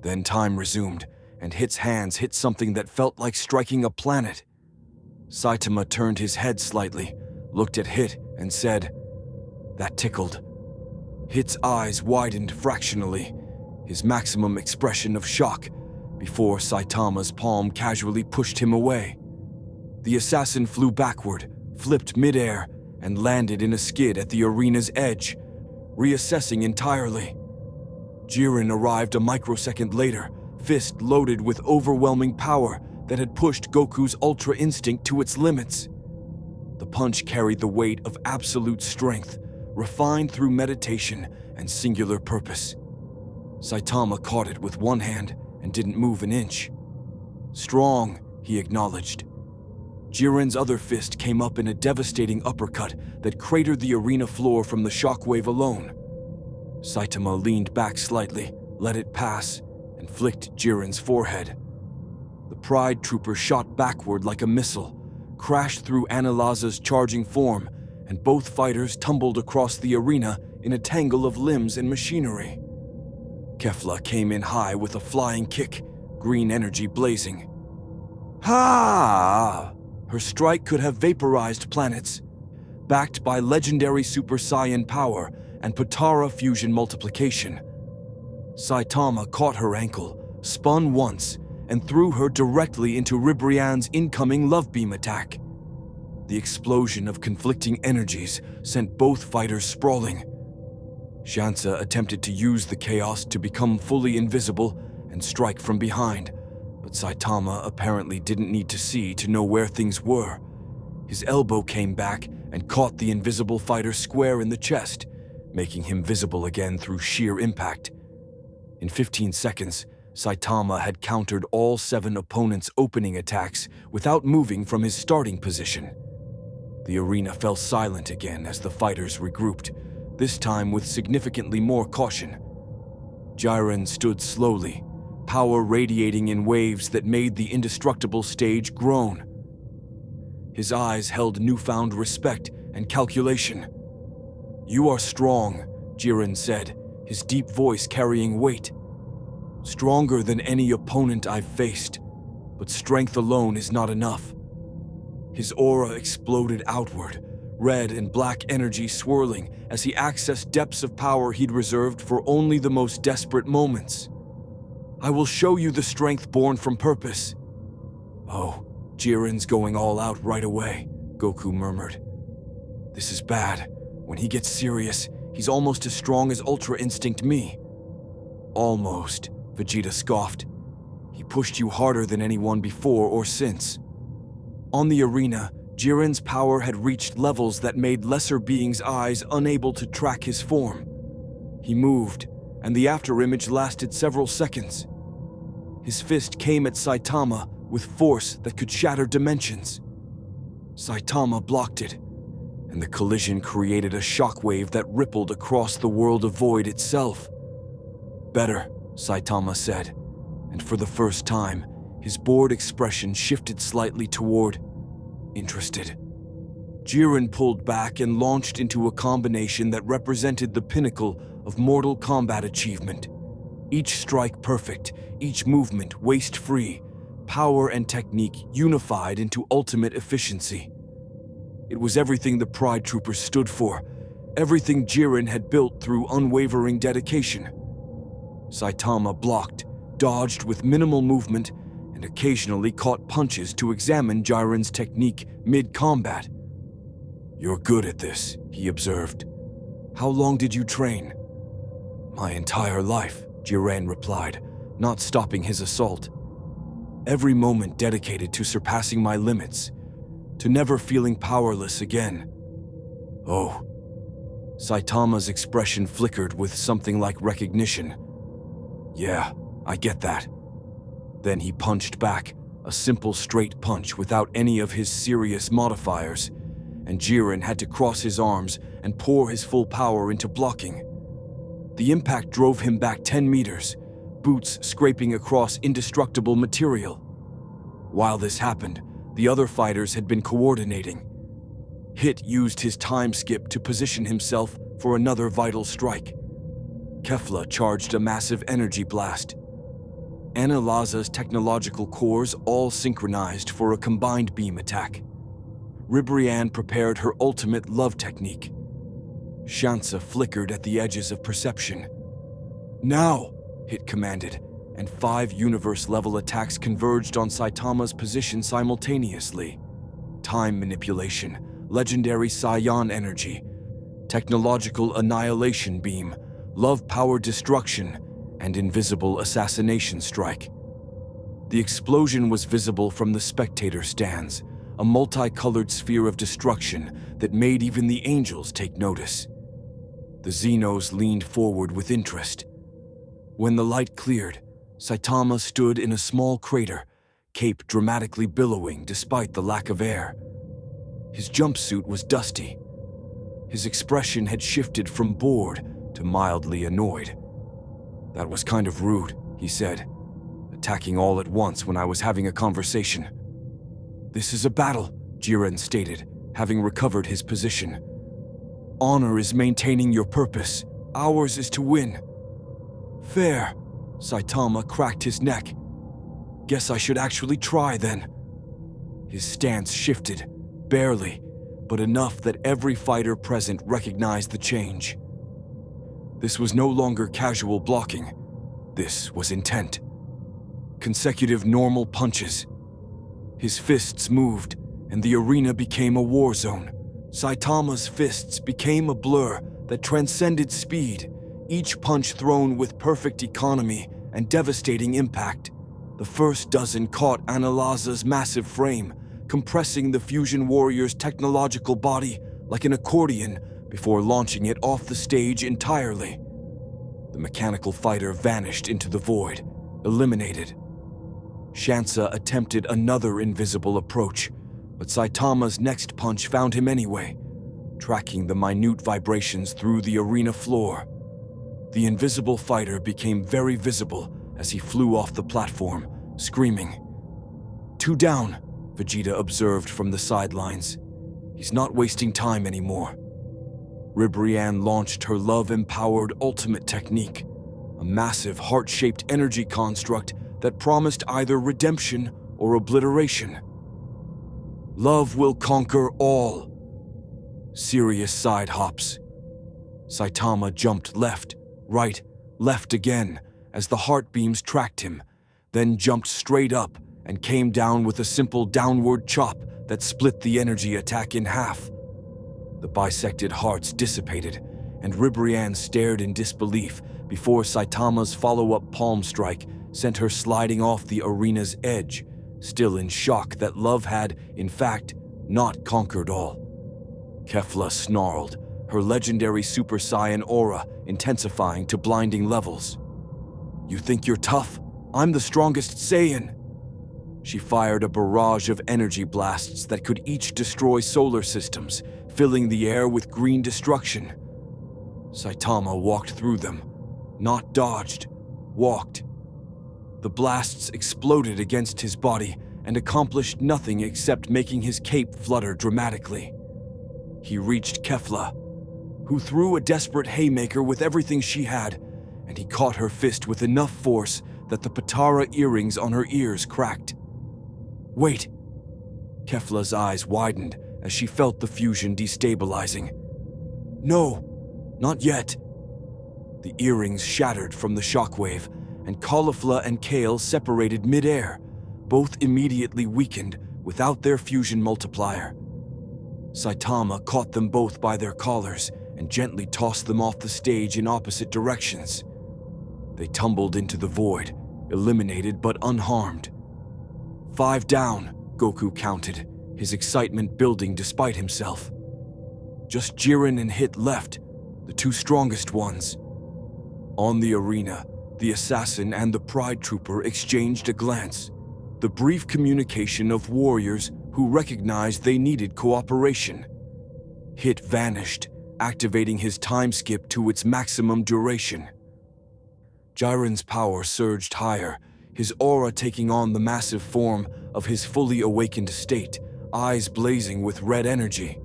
Then time resumed, and Hit's hands hit something that felt like striking a planet. Saitama turned his head slightly, looked at Hit, and said, "That tickled." Hit's eyes widened fractionally, his maximum expression of shock, before Saitama's palm casually pushed him away. The assassin flew backward, flipped midair, and landed in a skid at the arena's edge, reassessing entirely. Jiren arrived a microsecond later, fist loaded with overwhelming power that had pushed Goku's Ultra Instinct to its limits. The punch carried the weight of absolute strength, refined through meditation and singular purpose. Saitama caught it with one hand and didn't move an inch. Strong, he acknowledged. Jiren's other fist came up in a devastating uppercut that cratered the arena floor from the shockwave alone. Saitama leaned back slightly, let it pass, and flicked Jiren's forehead. The Pride Trooper shot backward like a missile, crashed through Analaza's charging form, and both fighters tumbled across the arena in a tangle of limbs and machinery. Kefla came in high with a flying kick, green energy blazing. Ha! Her strike could have vaporized planets. Backed by legendary Super Saiyan power and Potara fusion multiplication. Saitama caught her ankle, spun once, and threw her directly into Ribrianne's incoming love beam attack. The explosion of conflicting energies sent both fighters sprawling. Shansa attempted to use the chaos to become fully invisible and strike from behind, but Saitama apparently didn't need to see to know where things were. His elbow came back and caught the invisible fighter square in the chest, making him visible again through sheer impact. In 15 seconds, Saitama had countered all 7 opponents' opening attacks without moving from his starting position. The arena fell silent again as the fighters regrouped, this time with significantly more caution. Jiren stood slowly, power radiating in waves that made the indestructible stage groan. His eyes held newfound respect and calculation. "You are strong," Jiren said, his deep voice carrying weight. "Stronger than any opponent I've faced, but strength alone is not enough." His aura exploded outward, red and black energy swirling as he accessed depths of power he'd reserved for only the most desperate moments. "I will show you the strength born from purpose." "Oh, Jiren's going all out right away," Goku murmured. "This is bad. When he gets serious, he's almost as strong as Ultra Instinct me." "Almost," Vegeta scoffed. "He pushed you harder than anyone before or since." On the arena, Jiren's power had reached levels that made lesser beings' eyes unable to track his form. He moved, and the afterimage lasted several seconds. His fist came at Saitama with force that could shatter dimensions. Saitama blocked it, and the collision created a shockwave that rippled across the world of void itself. "Better," Saitama said, and for the first time, his bored expression shifted slightly toward interested. Jiren pulled back and launched into a combination that represented the pinnacle of Mortal Kombat achievement. Each strike perfect, each movement waste-free, power and technique unified into ultimate efficiency. It was everything the Pride Troopers stood for, everything Jiren had built through unwavering dedication. Saitama blocked, dodged with minimal movement, and occasionally caught punches to examine Jiren's technique mid-combat. "You're good at this," he observed. "How long did you train?" "My entire life," Jiren replied, not stopping his assault. "Every moment dedicated to surpassing my limits, to never feeling powerless again." "Oh." Saitama's expression flickered with something like recognition. Yeah, I get that. Then he punched back, a simple straight punch without any of his serious modifiers, and Jiren had to cross his arms and pour his full power into blocking. The impact drove him back 10 meters, boots scraping across indestructible material. While this happened, the other fighters had been coordinating. Hit used his time skip to position himself for another vital strike. Kefla charged a massive energy blast. Analaza's technological cores all synchronized for a combined beam attack. Ribrianne prepared her ultimate love technique. Shansa flickered at the edges of perception. Now, Hit commanded, and 5 universe-level attacks converged on Saitama's position simultaneously. Time manipulation, legendary Saiyan energy, technological annihilation beam, love-powered destruction, and invisible assassination strike. The explosion was visible from the spectator stands, a multicolored sphere of destruction that made even the angels take notice. The Zenos leaned forward with interest. When the light cleared, Saitama stood in a small crater, cape dramatically billowing despite the lack of air. His jumpsuit was dusty. His expression had shifted from bored to mildly annoyed. That was kind of rude, he said, attacking all at once when I was having a conversation. This is a battle, Jiren stated, having recovered his position. Honor is maintaining your purpose. Ours is to win. Fair. Saitama cracked his neck. Guess I should actually try then. His stance shifted, barely, but enough that every fighter present recognized the change. This was no longer casual blocking. This was intent. Consecutive normal punches. His fists moved, and the arena became a war zone. Saitama's fists became a blur that transcended speed, each punch thrown with perfect economy and devastating impact. The first dozen caught Analaza's massive frame, compressing the fusion warrior's technological body like an accordion before launching it off the stage entirely. The mechanical fighter vanished into the void, eliminated. Shansa attempted another invisible approach, but Saitama's next punch found him anyway, tracking the minute vibrations through the arena floor. The invisible fighter became very visible as he flew off the platform, screaming. 2 down, Vegeta observed from the sidelines. He's not wasting time anymore. Ribrianne launched her love-empowered ultimate technique, a massive heart-shaped energy construct that promised either redemption or obliteration. Love will conquer all. Serious side hops. Saitama jumped left, right, left again as the heart beams tracked him, then jumped straight up and came down with a simple downward chop that split the energy attack in half. The bisected hearts dissipated, and Ribrianne stared in disbelief before Saitama's follow-up palm strike sent her sliding off the arena's edge, still in shock that love had, in fact, not conquered all. Kefla snarled, her legendary Super Saiyan aura intensifying to blinding levels. You think you're tough? I'm the strongest Saiyan. She fired a barrage of energy blasts that could each destroy solar systems, filling the air with green destruction. Saitama walked through them, not dodged, walked. The blasts exploded against his body and accomplished nothing except making his cape flutter dramatically. He reached Kefla, who threw a desperate haymaker with everything she had, and he caught her fist with enough force that the Patara earrings on her ears cracked. Wait! Kefla's eyes widened as she felt the fusion destabilizing. No, not yet. The earrings shattered from the shockwave, and Caulifla and Kale separated mid-air, both immediately weakened without their fusion multiplier. Saitama caught them both by their collars and gently tossed them off the stage in opposite directions. They tumbled into the void, eliminated but unharmed. 5 down, Goku counted, his excitement building despite himself. Just Jiren and Hit left, the two strongest ones. On the arena, the assassin and the Pride Trooper exchanged a glance, the brief communication of warriors who recognized they needed cooperation. Hit vanished, activating his time skip to its maximum duration. Jiren's power surged higher, his aura taking on the massive form of his fully awakened state, eyes blazing with red energy.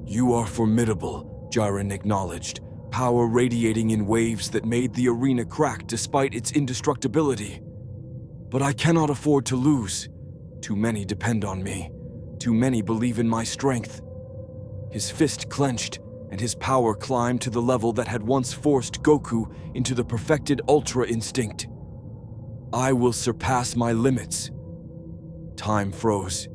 "You are formidable," Jiren acknowledged, power radiating in waves that made the arena crack despite its indestructibility. "But I cannot afford to lose. Too many depend on me. Too many believe in my strength." His fist clenched, and his power climbed to the level that had once forced Goku into the perfected Ultra Instinct. "I will surpass my limits." Time froze.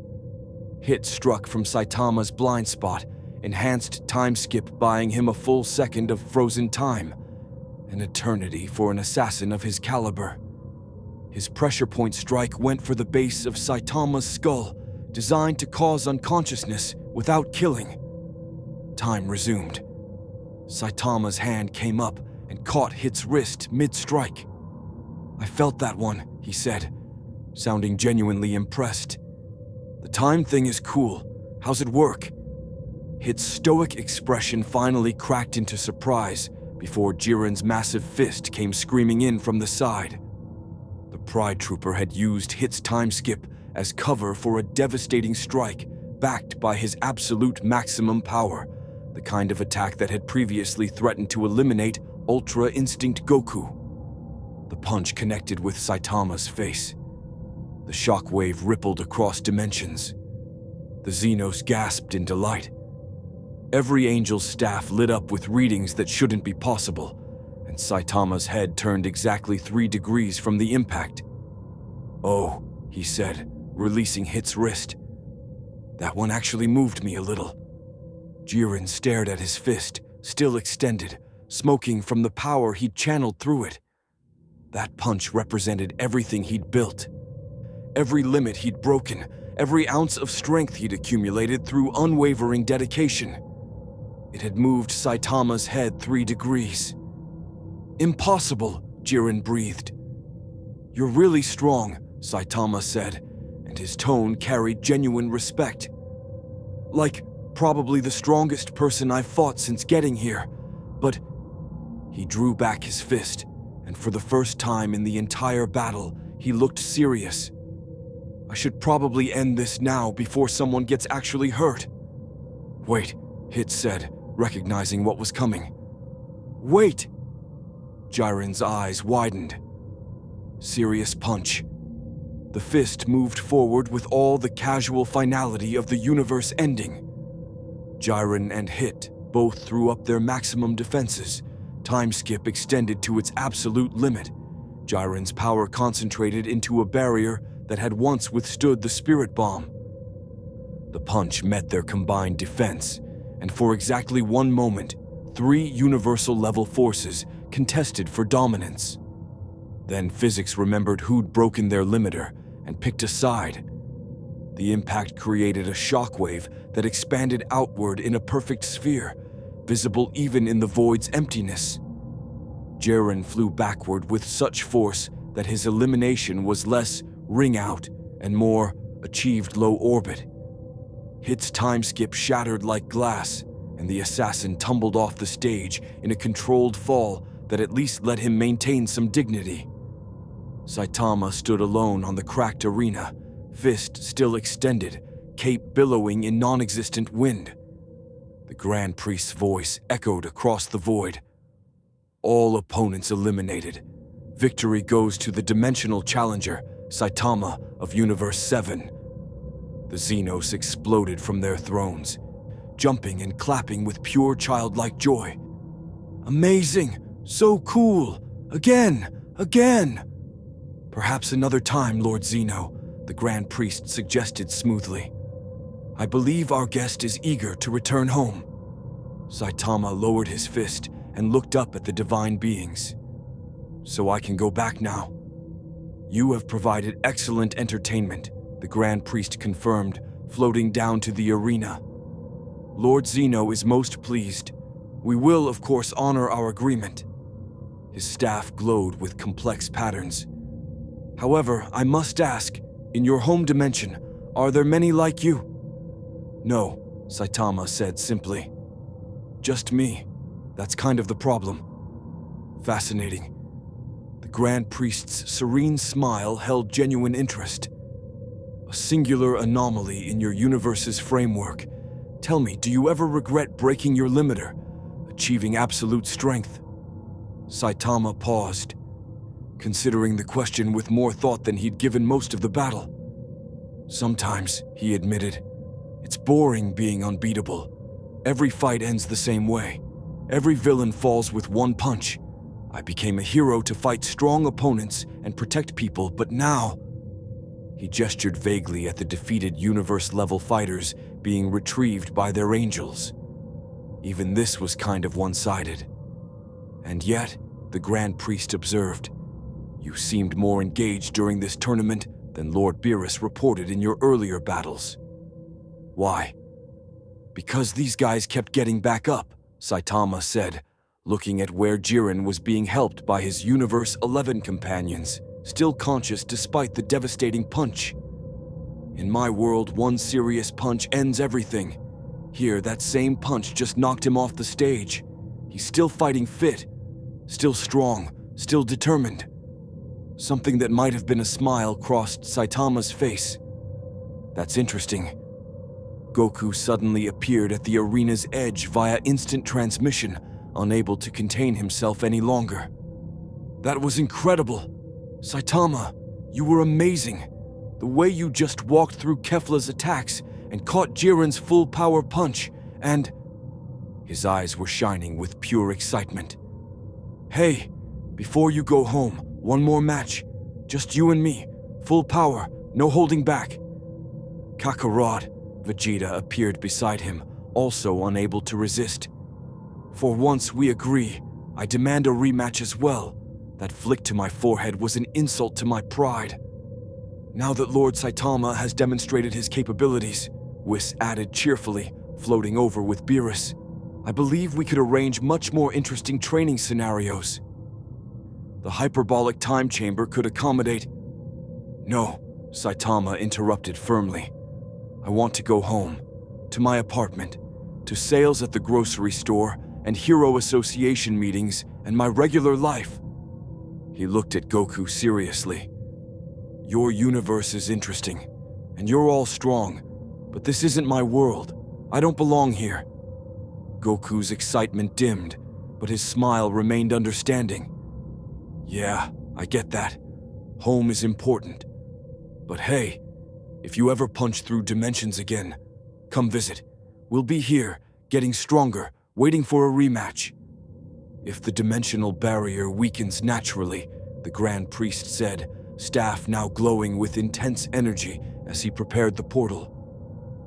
Hit struck from Saitama's blind spot, enhanced time skip buying him a full second of frozen time, an eternity for an assassin of his caliber. His pressure point strike went for the base of Saitama's skull, designed to cause unconsciousness without killing. Time resumed. Saitama's hand came up and caught Hit's wrist mid-strike. "I felt that one," he said, sounding genuinely impressed. "The time thing is cool. How's it work?" Hit's stoic expression finally cracked into surprise before Jiren's massive fist came screaming in from the side. The Pride Trooper had used Hit's time skip as cover for a devastating strike backed by his absolute maximum power, the kind of attack that had previously threatened to eliminate Ultra Instinct Goku. The punch connected with Saitama's face. The shockwave rippled across dimensions. The Xenos gasped in delight. Every angel's staff lit up with readings that shouldn't be possible, and Saitama's head turned exactly 3 degrees from the impact. "Oh," he said, releasing Hit's wrist. "That one actually moved me a little." Jiren stared at his fist, still extended, smoking from the power he'd channeled through it. That punch represented everything he'd built. Every limit he'd broken, every ounce of strength he'd accumulated through unwavering dedication. It had moved Saitama's head 3 degrees. "Impossible," Jiren breathed. "You're really strong," Saitama said, and his tone carried genuine respect. "Like, probably the strongest person I've fought since getting here, but..." He drew back his fist, and for the first time in the entire battle, he looked serious. "I should probably end this now before someone gets actually hurt." "Wait," Hit said, recognizing what was coming. "Wait!" Jiren's eyes widened. Serious punch. The fist moved forward with all the casual finality of the universe ending. Jiren and Hit both threw up their maximum defenses. Time skip extended to its absolute limit. Jiren's power concentrated into a barrier that had once withstood the spirit bomb. The punch met their combined defense, and for exactly 1 moment, 3 universal-level forces contested for dominance. Then physics remembered who'd broken their limiter and picked a side. The impact created a shockwave that expanded outward in a perfect sphere, visible even in the void's emptiness. Jiren flew backward with such force that his elimination was less ring out and more achieved low orbit. Hit's time skip shattered like glass, and the assassin tumbled off the stage in a controlled fall that at least let him maintain some dignity. Saitama stood alone on the cracked arena, fist still extended, cape billowing in non-existent wind. The Grand Priest's voice echoed across the void. "All opponents eliminated. Victory goes to the dimensional challenger, Saitama of Universe 7. The Xenos exploded from their thrones, jumping and clapping with pure childlike joy. "Amazing! So cool! Again! Again!" "Perhaps another time, Lord Zeno," the Grand Priest suggested smoothly. "I believe our guest is eager to return home." Saitama lowered his fist and looked up at the divine beings. "So I can go back now?" "You have provided excellent entertainment," the Grand Priest confirmed, floating down to the arena. "Lord Zeno is most pleased. We will, of course, honor our agreement." His staff glowed with complex patterns. "However, I must ask, in your home dimension, are there many like you?" "No," Saitama said simply. "Just me. That's kind of the problem." "Fascinating." The Grand Priest's serene smile held genuine interest. "A singular anomaly in your universe's framework. Tell me, do you ever regret breaking your limiter, achieving absolute strength?" Saitama paused, considering the question with more thought than he'd given most of the battle. "Sometimes," he admitted. "It's boring being unbeatable. Every fight ends the same way. Every villain falls with one punch. I became a hero to fight strong opponents and protect people, but now—" He gestured vaguely at the defeated universe-level fighters being retrieved by their angels. Even this was kind of one-sided. "And yet," the Grand Priest observed, "you seemed more engaged during this tournament than Lord Beerus reported in your earlier battles." "Why?" "Because these guys kept getting back up," Saitama said, looking at where Jiren was being helped by his Universe 11 companions, still conscious despite the devastating punch. "In my world, one serious punch ends everything. Here, that same punch just knocked him off the stage. He's still fighting fit, still strong, still determined." Something that might have been a smile crossed Saitama's face. "That's interesting." Goku suddenly appeared at the arena's edge via instant transmission, unable to contain himself any longer. "That was incredible! Saitama, you were amazing! The way you just walked through Kefla's attacks and caught Jiren's full power punch, and—" His eyes were shining with pure excitement. "Hey, before you go home, one more match. Just you and me, full power, no holding back." "Kakarot," Vegeta appeared beside him, also unable to resist. "For once we agree. I demand a rematch as well. That flick to my forehead was an insult to my pride." "Now that Lord Saitama has demonstrated his capabilities," Whis added cheerfully, floating over with Beerus, "I believe we could arrange much more interesting training scenarios." "The hyperbolic time chamber could accommodate—" "No," Saitama interrupted firmly. "I want to go home, to my apartment, to sales at the grocery store and Hero Association meetings and my regular life." He looked at Goku seriously. "Your universe is interesting, and you're all strong, but this isn't my world. I don't belong here." Goku's excitement dimmed, but his smile remained understanding. "Yeah, I get that. Home is important. But hey, if you ever punch through dimensions again, come visit. We'll be here, getting stronger, waiting for a rematch." "If the dimensional barrier weakens naturally," the Grand Priest said, staff now glowing with intense energy as he prepared the portal,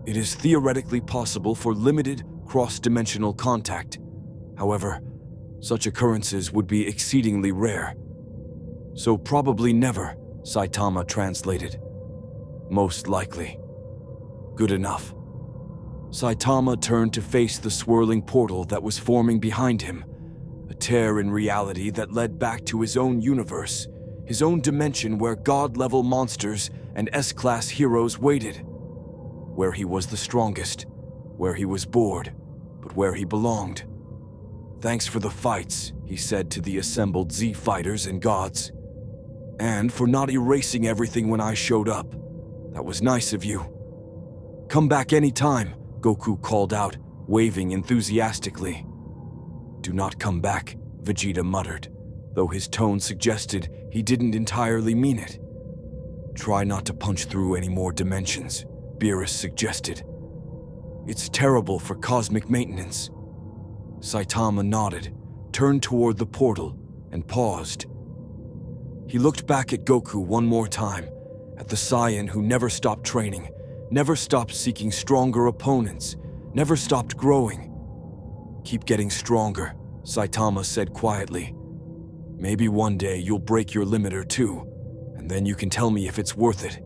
"it is theoretically possible for limited cross-dimensional contact. However, such occurrences would be exceedingly rare." "So probably never," Saitama translated. "Most likely." "Good enough." Saitama turned to face the swirling portal that was forming behind him, a tear in reality that led back to his own universe, his own dimension where god-level monsters and S-class heroes waited. Where he was the strongest, where he was bored, but where he belonged. "Thanks for the fights," he said to the assembled Z-fighters and gods. "And for not erasing everything when I showed up. That was nice of you." "Come back any time," Goku called out, waving enthusiastically. "Do not come back," Vegeta muttered, though his tone suggested he didn't entirely mean it. "Try not to punch through any more dimensions," Beerus suggested. "It's terrible for cosmic maintenance." Saitama nodded, turned toward the portal, and paused. He looked back at Goku one more time, at the Saiyan who never stopped training, never stopped seeking stronger opponents, never stopped growing. "Keep getting stronger," Saitama said quietly. "Maybe one day you'll break your limiter too, and then you can tell me if it's worth it."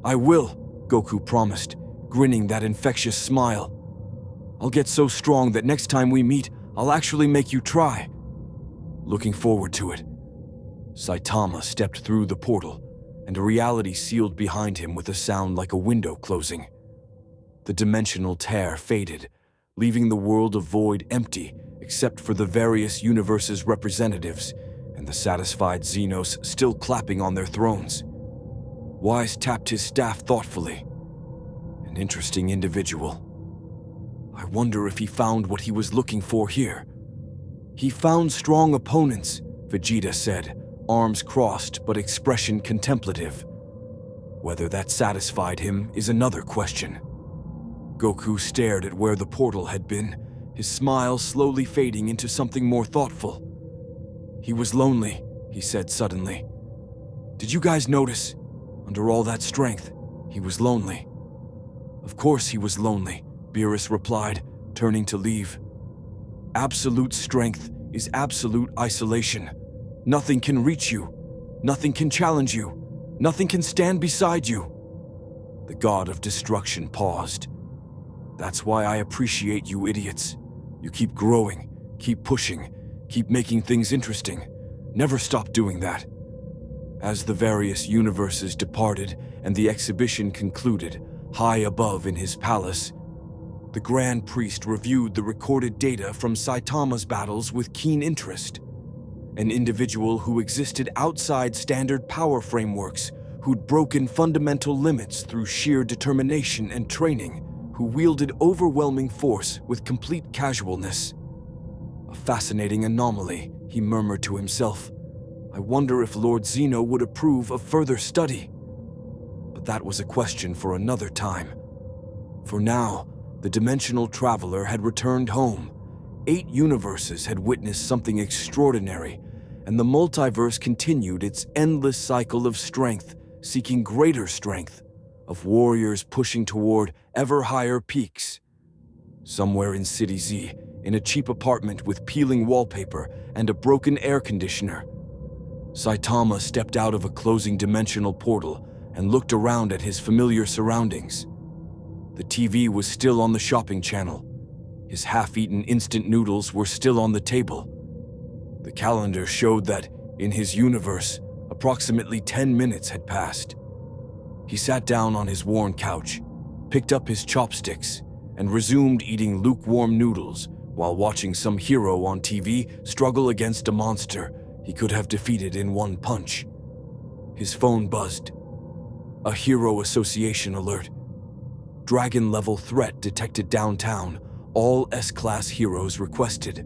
"I will," Goku promised, grinning that infectious smile. "I'll get so strong that next time we meet, I'll actually make you try. Looking forward to it. Saitama stepped through the portal, and reality sealed behind him with a sound like a window closing. The dimensional tear faded, leaving the world of void empty except for the various universes' representatives and the satisfied Xenos still clapping on their thrones. Wise tapped his staff thoughtfully. An interesting individual. I wonder if he found what he was looking for here. He found strong opponents, Vegeta said, arms crossed but expression contemplative. Whether that satisfied him is another question. Goku stared at where the portal had been, his smile slowly fading into something more thoughtful. He was lonely, he said suddenly. Did you guys notice? Under all that strength, he was lonely. Of course he was lonely, Beerus replied, turning to leave. Absolute strength is absolute isolation. Nothing can reach you. Nothing can challenge you. Nothing can stand beside you. The god of destruction paused. That's why I appreciate you idiots. You keep growing, keep pushing, keep making things interesting. Never stop doing that. As the various universes departed and the exhibition concluded, high above in his palace, the Grand Priest reviewed the recorded data from Saitama's battles with keen interest. An individual who existed outside standard power frameworks, who'd broken fundamental limits through sheer determination and training, who wielded overwhelming force with complete casualness. A fascinating anomaly, he murmured to himself. I wonder if Lord Zeno would approve of further study. But that was a question for another time. For now, the dimensional traveler had returned home. 8 universes had witnessed something extraordinary, and the multiverse continued its endless cycle of strength, seeking greater strength, of warriors pushing toward ever higher peaks. Somewhere in City Z, in a cheap apartment with peeling wallpaper and a broken air conditioner, Saitama stepped out of a closing dimensional portal and looked around at his familiar surroundings. The TV was still on the shopping channel. His half-eaten instant noodles were still on the table. The calendar showed that, in his universe, approximately 10 minutes had passed. He sat down on his worn couch, picked up his chopsticks, and resumed eating lukewarm noodles while watching some hero on TV struggle against a monster he could have defeated in one punch. His phone buzzed. A Hero Association alert. Dragon-level threat detected downtown. All S-class heroes requested.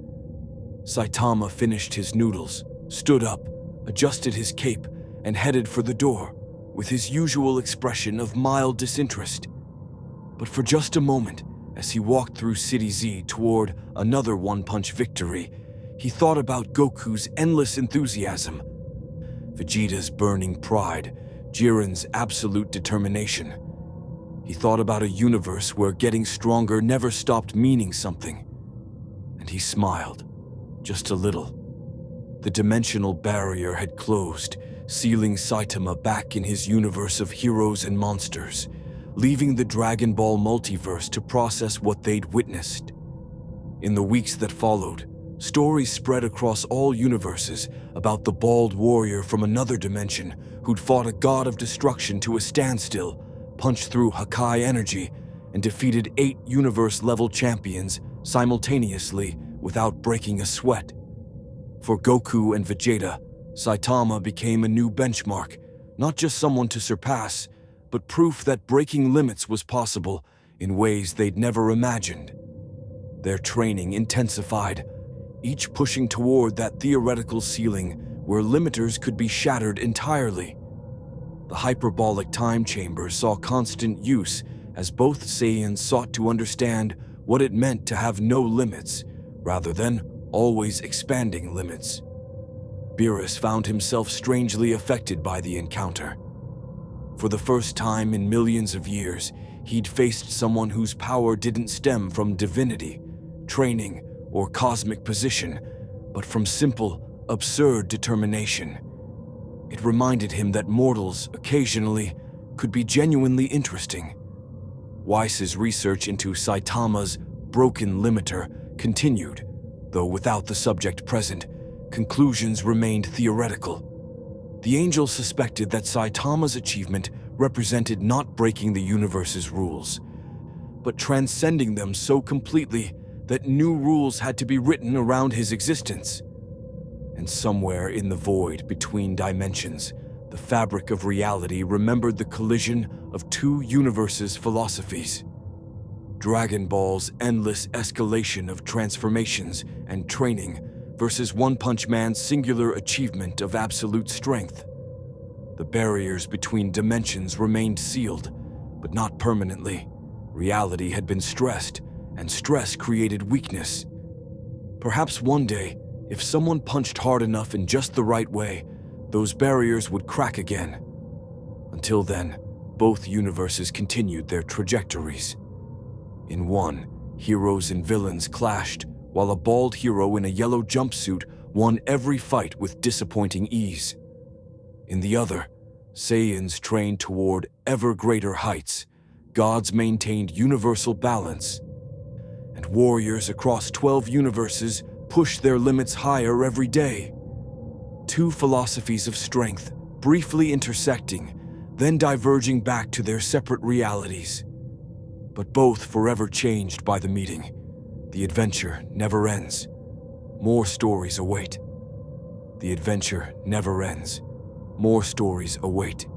Saitama finished his noodles, stood up, adjusted his cape, and headed for the door, with his usual expression of mild disinterest. But for just a moment, as he walked through City Z toward another one-punch victory, he thought about Goku's endless enthusiasm, Vegeta's burning pride, Jiren's absolute determination. He thought about a universe where getting stronger never stopped meaning something. And he smiled, just a little. The dimensional barrier had closed, sealing Saitama back in his universe of heroes and monsters, leaving the Dragon Ball multiverse to process what they'd witnessed. In the weeks that followed, stories spread across all universes about the bald warrior from another dimension who'd fought a god of destruction to a standstill, punched through Hakai energy, and defeated 8 universe-level champions simultaneously without breaking a sweat. For Goku and Vegeta, Saitama became a new benchmark, not just someone to surpass, but proof that breaking limits was possible in ways they'd never imagined. Their training intensified, each pushing toward that theoretical ceiling where limiters could be shattered entirely. The hyperbolic time chamber saw constant use as both Saiyans sought to understand what it meant to have no limits, rather than always expanding limits. Beerus found himself strangely affected by the encounter. For the first time in millions of years, he'd faced someone whose power didn't stem from divinity, training, or cosmic position, but from simple, absurd determination. It reminded him that mortals, occasionally, could be genuinely interesting. Weiss's research into Saitama's broken limiter continued, Though without the subject present, conclusions remained theoretical. The angel suspected that Saitama's achievement represented not breaking the universe's rules, but transcending them so completely that new rules had to be written around his existence. And somewhere in the void between dimensions, the fabric of reality remembered the collision of two universes' philosophies. Dragon Ball's endless escalation of transformations and training versus One Punch Man's singular achievement of absolute strength. The barriers between dimensions remained sealed, but not permanently. Reality had been stressed, and stress created weakness. Perhaps one day, if someone punched hard enough in just the right way, those barriers would crack again. Until then, both universes continued their trajectories. In one, heroes and villains clashed, while a bald hero in a yellow jumpsuit won every fight with disappointing ease. In the other, Saiyans trained toward ever greater heights, gods maintained universal balance, and warriors across 12 universes pushed their limits higher every day. Two philosophies of strength, briefly intersecting, then diverging back to their separate realities. But both forever changed by the meeting. The adventure never ends. More stories await. The adventure never ends. More stories await.